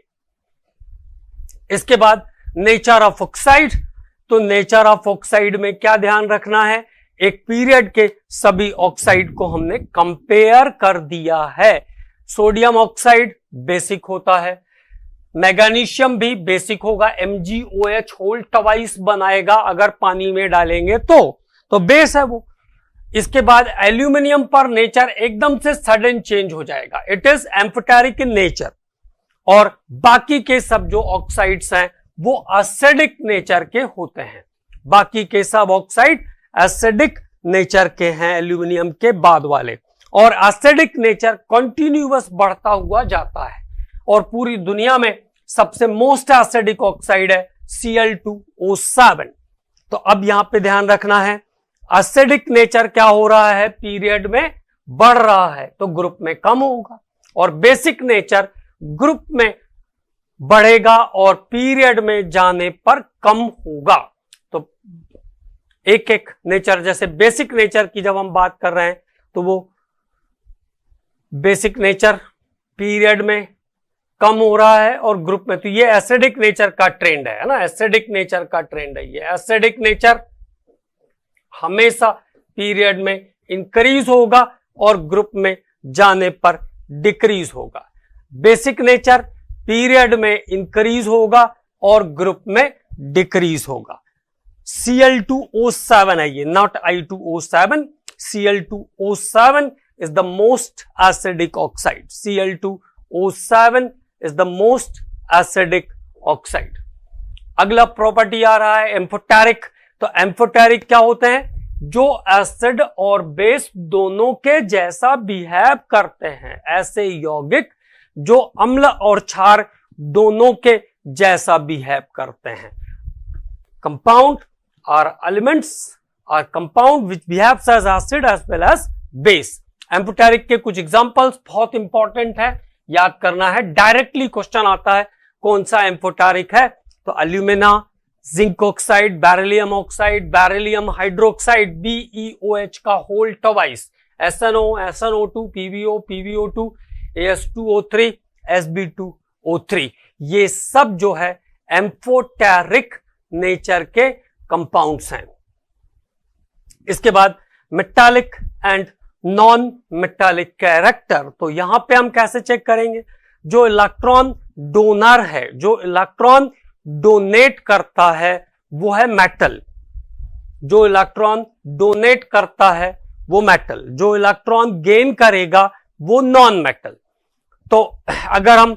इसके बाद नेचर ऑफ ऑक्साइड। तो नेचर ऑफ ऑक्साइड में क्या ध्यान रखना है, एक पीरियड के सभी ऑक्साइड को हमने कंपेयर कर दिया है। सोडियम ऑक्साइड बेसिक होता है, मैग्नीशियम भी बेसिक होगा, MgOH होल ट्वाइस बनाएगा अगर पानी में डालेंगे तो बेस है वो। इसके बाद एल्यूमिनियम पर नेचर एकदम से सडन चेंज हो जाएगा, it is amphoteric in nature, और बाकी के सब जो ऑक्साइड्स हैं वो एसिडिक नेचर के होते हैं। बाकी के सब ऑक्साइड एसिडिक नेचर के हैं एल्यूमिनियम के बाद वाले, और एसिडिक नेचर कंटिन्यूअस बढ़ता हुआ जाता है, और पूरी दुनिया में सबसे मोस्ट एसिडिक ऑक्साइड है Cl2O7। तो अब यहां पे ध्यान रखना है, एसिडिक नेचर क्या हो रहा है, पीरियड में बढ़ रहा है तो ग्रुप में कम होगा, और बेसिक नेचर ग्रुप में बढ़ेगा और पीरियड में जाने पर कम होगा। तो एक एक नेचर, जैसे बेसिक नेचर की जब हम बात कर रहे हैं तो वो बेसिक नेचर पीरियड में कम हो रहा है और ग्रुप में, तो ये एसिडिक नेचर का ट्रेंड है ना, एसिडिक नेचर का ट्रेंड है ये। एसिडिक नेचर हमेशा पीरियड में इंक्रीज होगा और ग्रुप में जाने पर डिक्रीज होगा। बेसिक नेचर पीरियड में इंक्रीज होगा और ग्रुप में डिक्रीज होगा। Cl2O7 है ये, not I2O7। Cl2O7 is the most acidic oxide. Cl2O7 is the most acidic oxide. अगला प्रॉपर्टी आ रहा है एम्फोटेरिक। तो एम्फोटेरिक क्या होते हैं, जो एसिड और बेस दोनों के जैसा बिहेव करते हैं, ऐसे यौगिक जो अम्ल और क्षार दोनों के जैसा बिहेव करते हैं। कंपाउंड और elements or compound which behaves as acid as well as base. Amphoteric के कुछ एग्जांपल्स बहुत इंपॉर्टेंट है, याद करना है, डायरेक्टली क्वेश्चन आता है कौन सा एम्फोटेरिक है, तो alumina, zinc oxide, beryllium hydroxide, BeOH का whole twice, SNO, SNO2, PbO, As2O3, Sb2O3, ये सब जो है एम्फोटेरिक नेचर के कंपाउंड्स हैं। इसके बाद metallic and non metallic character. तो यहां पे हम कैसे चेक करेंगे, जो इलेक्ट्रॉन डोनर है, जो इलेक्ट्रॉन डोनेट करता है वो है मेटल, जो इलेक्ट्रॉन डोनेट करता है वो मेटल, जो इलेक्ट्रॉन गेन करेगा वो नॉन मेटल। तो अगर हम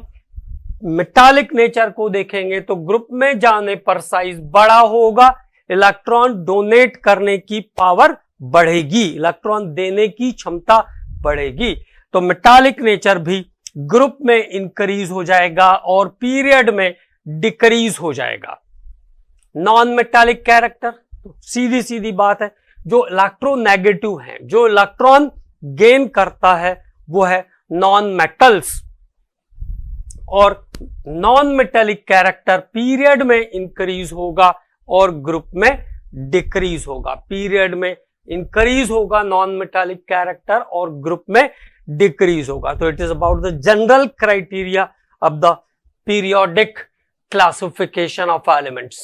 मेटालिक नेचर को देखेंगे तो ग्रुप में जाने पर साइज बड़ा होगा, इलेक्ट्रॉन डोनेट करने की पावर बढ़ेगी, इलेक्ट्रॉन देने की क्षमता बढ़ेगी। तो मेटालिक नेचर भी ग्रुप में इंक्रीज हो जाएगा और पीरियड में डिक्रीज हो जाएगा। नॉन मेटालिक कैरेक्टर, तो सीधी सीधी बात है, जो इलेक्ट्रोनेगेटिव है, जो इलेक्ट्रॉन गेन करता है वो है नॉन मेटल्स, और नॉन मेटालिक कैरेक्टर पीरियड में इंक्रीज होगा और ग्रुप में डिक्रीज होगा। पीरियड में इंक्रीज होगा नॉन मेटालिक कैरेक्टर और ग्रुप में डिक्रीज होगा। तो it is about the general criteria of the periodic classification of elements.